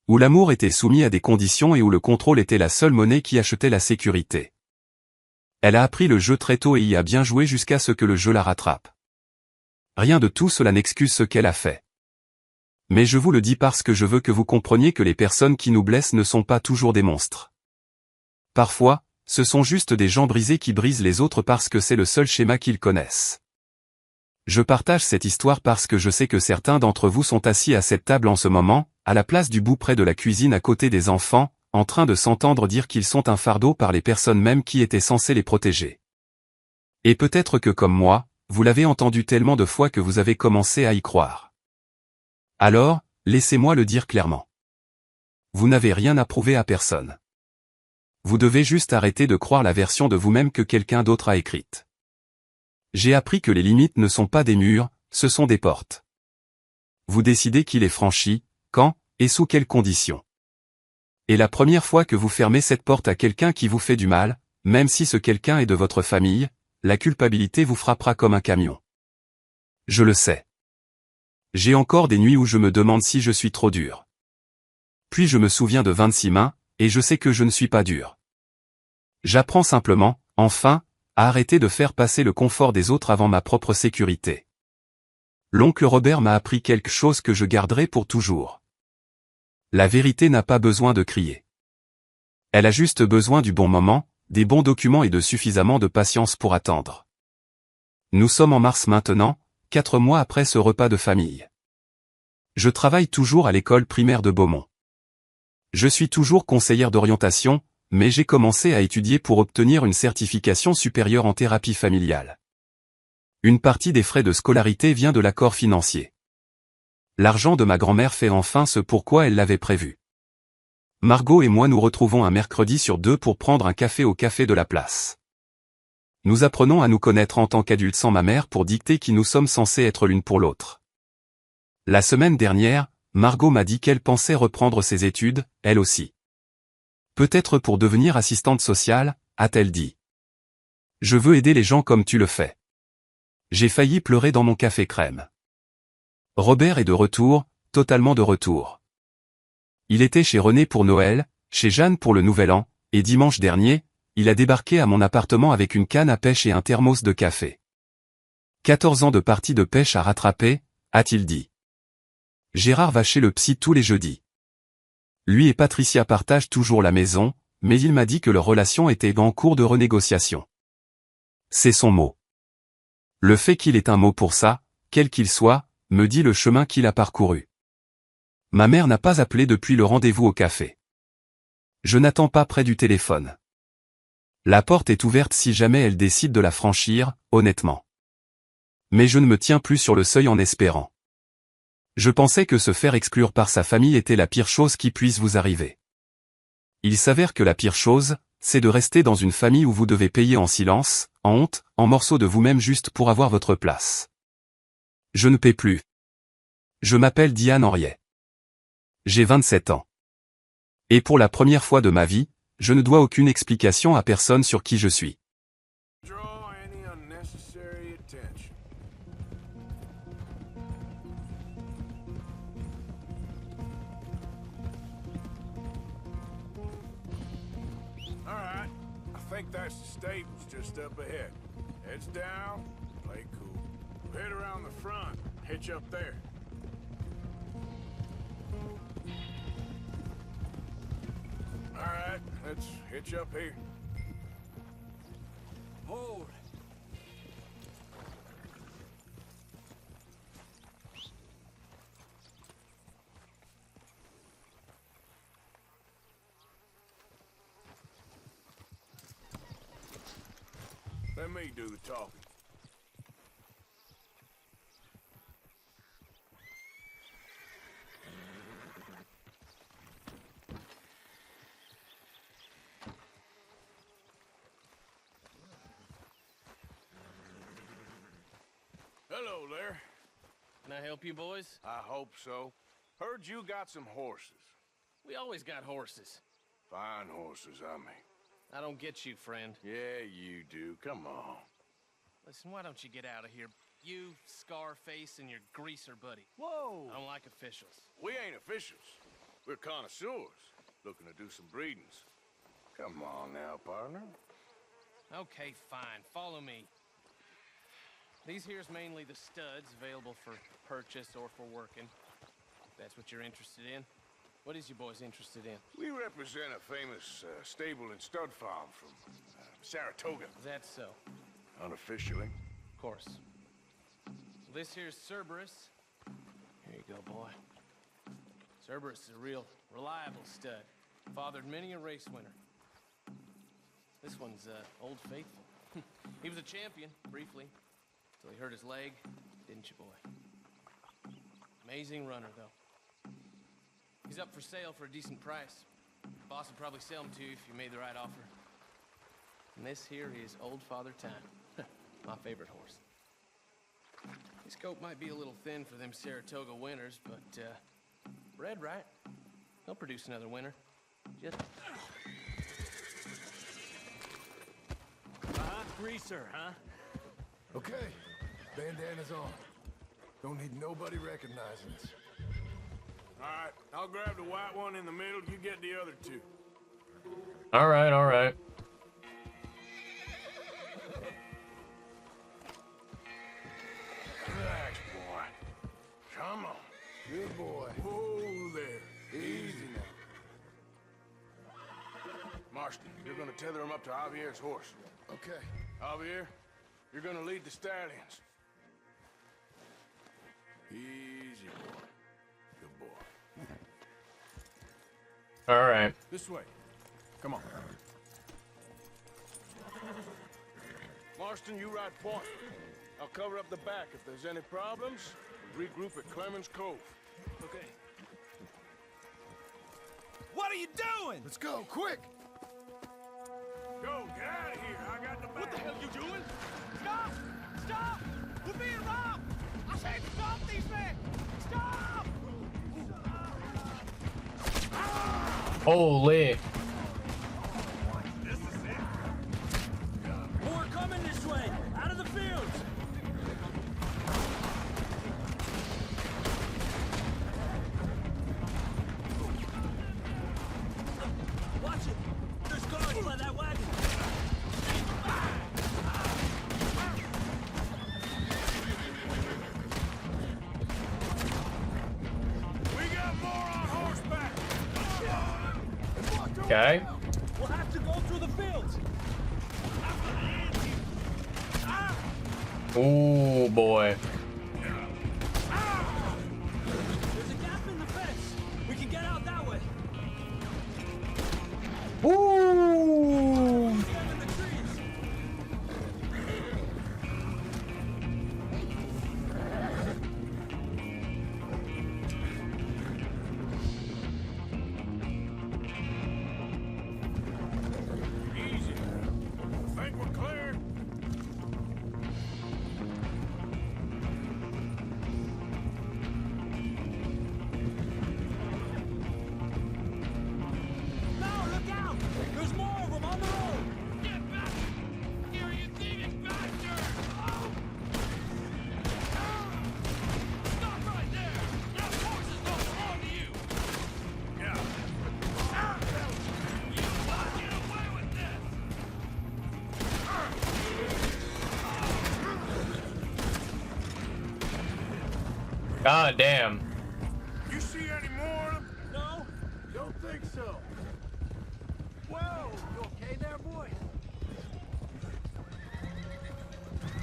Où l'amour était soumis à des conditions et où le contrôle était la seule monnaie qui achetait la sécurité. Elle a appris le jeu très tôt et y a bien joué jusqu'à ce que le jeu la rattrape. Rien de tout cela n'excuse ce qu'elle a fait. Mais je vous le dis parce que je veux que vous compreniez que les personnes qui nous blessent ne sont pas toujours des monstres. Parfois, ce sont juste des gens brisés qui brisent les autres parce que c'est le seul schéma qu'ils connaissent. Je partage cette histoire parce que je sais que certains d'entre vous sont assis à cette table en ce moment, à la place du bout près de la cuisine à côté des enfants, en train de s'entendre dire qu'ils sont un fardeau par les personnes même qui étaient censées les protéger. Et peut-être que comme moi, vous l'avez entendu tellement de fois que vous avez commencé à y croire. Alors, laissez-moi le dire clairement. Vous n'avez rien à prouver à personne. Vous devez juste arrêter de croire la version de vous-même que quelqu'un d'autre a écrite. J'ai appris que les limites ne sont pas des murs, ce sont des portes. Vous décidez qui les franchit, quand, et sous quelles conditions. Et la première fois que vous fermez cette porte à quelqu'un qui vous fait du mal, même si ce quelqu'un est de votre famille, la culpabilité vous frappera comme un camion. Je le sais. J'ai encore des nuits où je me demande si je suis trop dur. Puis je me souviens de 26 mains, et je sais que je ne suis pas dur. J'apprends simplement, enfin, à arrêter de faire passer le confort des autres avant ma propre sécurité. L'oncle Robert m'a appris quelque chose que je garderai pour toujours. La vérité n'a pas besoin de crier. Elle a juste besoin du bon moment, des bons documents et de suffisamment de patience pour attendre. Nous sommes en mars maintenant, 4 mois après ce repas de famille. Je travaille toujours à l'école primaire de Beaumont. Je suis toujours conseillère d'orientation, mais j'ai commencé à étudier pour obtenir une certification supérieure en thérapie familiale. Une partie des frais de scolarité vient de l'accord financier. L'argent de ma grand-mère fait enfin ce pourquoi elle l'avait prévu. Margot et moi nous retrouvons un mercredi sur 2 pour prendre un café au café de la place. Nous apprenons à nous connaître en tant qu'adultes sans ma mère pour dicter qui nous sommes censés être l'une pour l'autre. La semaine dernière, Margot m'a dit qu'elle pensait reprendre ses études, elle aussi. Peut-être pour devenir assistante sociale, a-t-elle dit. Je veux aider les gens comme tu le fais. J'ai failli pleurer dans mon café crème. Robert est de retour, totalement de retour. Il était chez René pour Noël, chez Jeanne pour le Nouvel An, et dimanche dernier, il a débarqué à mon appartement avec une canne à pêche et un thermos de café. 14 ans de partie de pêche à rattraper, a-t-il dit. Gérard va chez le psy tous les jeudis. Lui et Patricia partagent toujours la maison, mais il m'a dit que leur relation était en cours de renégociation. C'est son mot. Le fait qu'il ait un mot pour ça, quel qu'il soit, me dit le chemin qu'il a parcouru. Ma mère n'a pas appelé depuis le rendez-vous au café. Je n'attends pas près du téléphone. La porte est ouverte si jamais elle décide de la franchir, honnêtement. Mais je ne me tiens plus sur le seuil en espérant. Je pensais que se faire exclure par sa famille était la pire chose qui puisse vous arriver. Il s'avère que la pire chose, c'est de rester dans une famille où vous devez payer en silence, en honte, en morceaux de vous-même juste pour avoir votre place. Je ne paie plus. Je m'appelle Diane Henriet. J'ai 27 ans. Et pour la première fois de ma vie, je ne dois aucune explication à personne sur qui je suis. I think that's the stables just up ahead. Heads down, play cool. Head around the front, hitch up there. Alright, let's hitch up here. Hold. Let me do the talking. Hello there. Can I help you, boys? I hope so. Heard you got some horses. We always got horses. Fine horses, I mean. I don't get you, friend. Yeah, you do. Come on. Listen, why don't you get out of here? You, Scarface, and your greaser buddy. Whoa! I don't like officials. We ain't officials. We're connoisseurs, looking to do some breedings. Come on now, partner. Okay, fine. Follow me. These here's mainly the studs available for purchase or for working. If that's what you're interested in. What is you boys interested in? We represent a famous stable and stud farm from Saratoga. Is that so? Unofficially. Of course. This here's Cerberus. Here you go, boy. Cerberus is a real reliable stud. Fathered many a race winner. This one's Old Faithful. He was a champion, briefly. Till he hurt his leg, didn't you, boy? Amazing runner, though. He's up for sale for a decent price. Boss would probably sell him to you if you made the right offer. And this here is Old Father Time. My favorite horse. His coat might be a little thin for them Saratoga winters, but, bred right. He'll produce another winter. Just... Greaser, huh? Okay, bandana's on. Don't need nobody recognizing us. All right, I'll grab the white one in the middle. You get the other two. All right, all right. Relax, boy. Come on. Good boy. Whoa there. Easy now. Marston, you're gonna tether him up to Javier's horse. Okay. Javier, you're gonna lead the stallions. Easy, boy. Good boy. All right. This way. Come on. Marston, you ride point. I'll cover up the back. If there's any problems, regroup at Clemens Cove. Okay. What are you doing? Let's go, quick! Go, get out of here. I got the back. What the hell you doing? Stop! Stop! We're being robbed! I said stop these men! Stop! Holy. This is it. More coming this way! Out of the fields! Watch it! There's guards by that wagon! We got more on horseback. Okay. We'll have to go through the fields! Ooh, boy. There's a gap in the fence! We can get out that way! Ooh. See them in the trees! Easy. Think we're clear? No, look out! There's more of them on the road! Get back! Here, you thieving bastard! Stop right there! That horses don't belong to you! Yeah. You won't get away with this! God damn. You see any more of them? No? Don't think so. Whoa! You okay there, boy?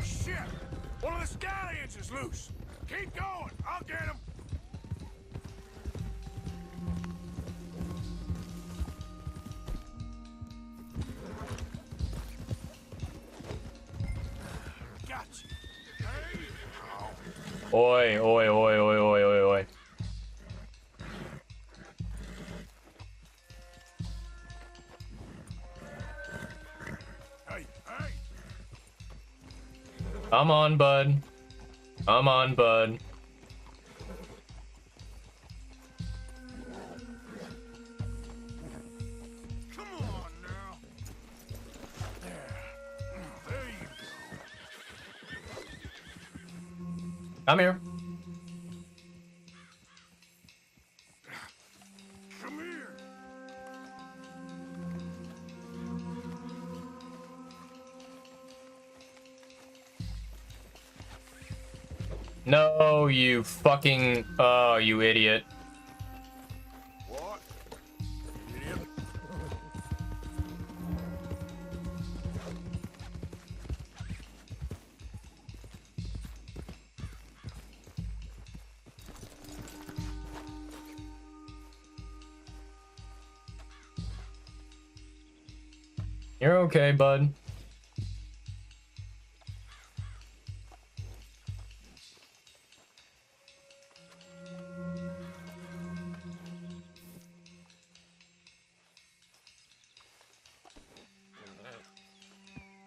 Shit! One of the scallions is loose. Keep going. I'll get him. Gotcha. Hey. Oi, oi, oi, oi, oi, oi, oi. Hey, hey. Come on, bud. Come on, bud. Come on now. There you go. Come here. Come here. No, you fucking... Oh, you idiot. What? Idiot. You're okay, bud.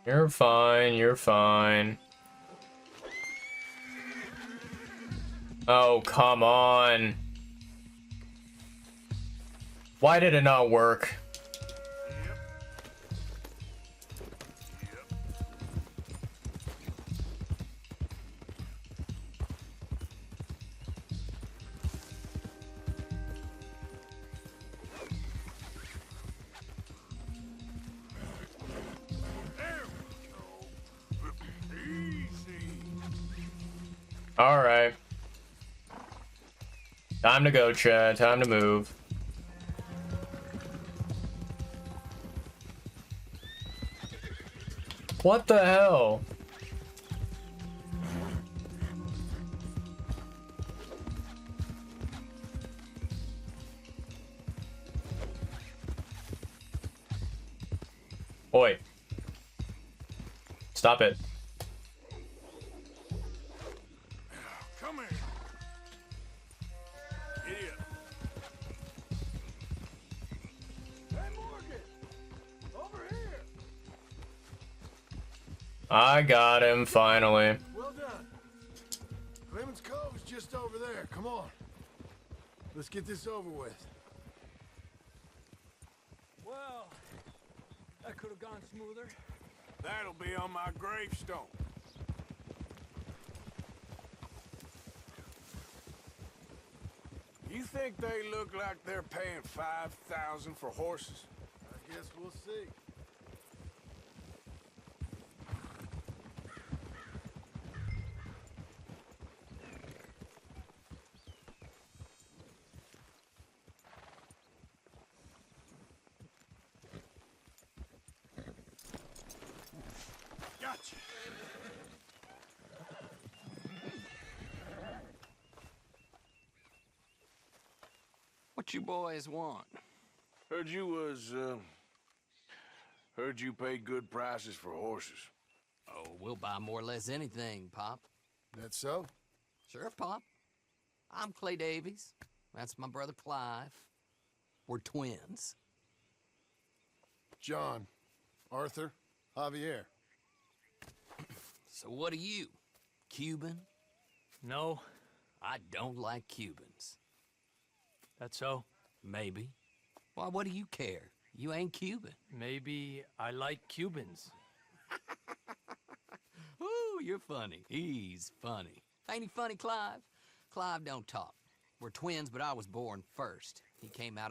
You're fine, you're fine. Oh, come on. Why did it not work? There we go. Easy. All right. Time to go, Chad. Time to move. What the hell? Oi. Stop it. Come here. I got him, finally. Well done. Clemens Cove is just over there. Come on. Let's get this over with. Well, that could have gone smoother. That'll be on my gravestone. You think they look like they're paying $5,000 for horses? I guess we'll see. Gotcha. What you boys want? Heard you paid good prices for horses. Oh, we'll buy more or less anything, Pop. That so? Sure, Pop. I'm Clay Davies. That's my brother Clive. We're twins. John, Arthur, Javier. So what are you? Cuban? No, I don't like Cubans. that's so. Maybe. Why, what do you care? You ain't Cuban. Maybe I like Cubans. Ooh, you're funny. He's funny. Ain't he funny, Clive? Clive don't talk. We're twins, but I was born first. He came out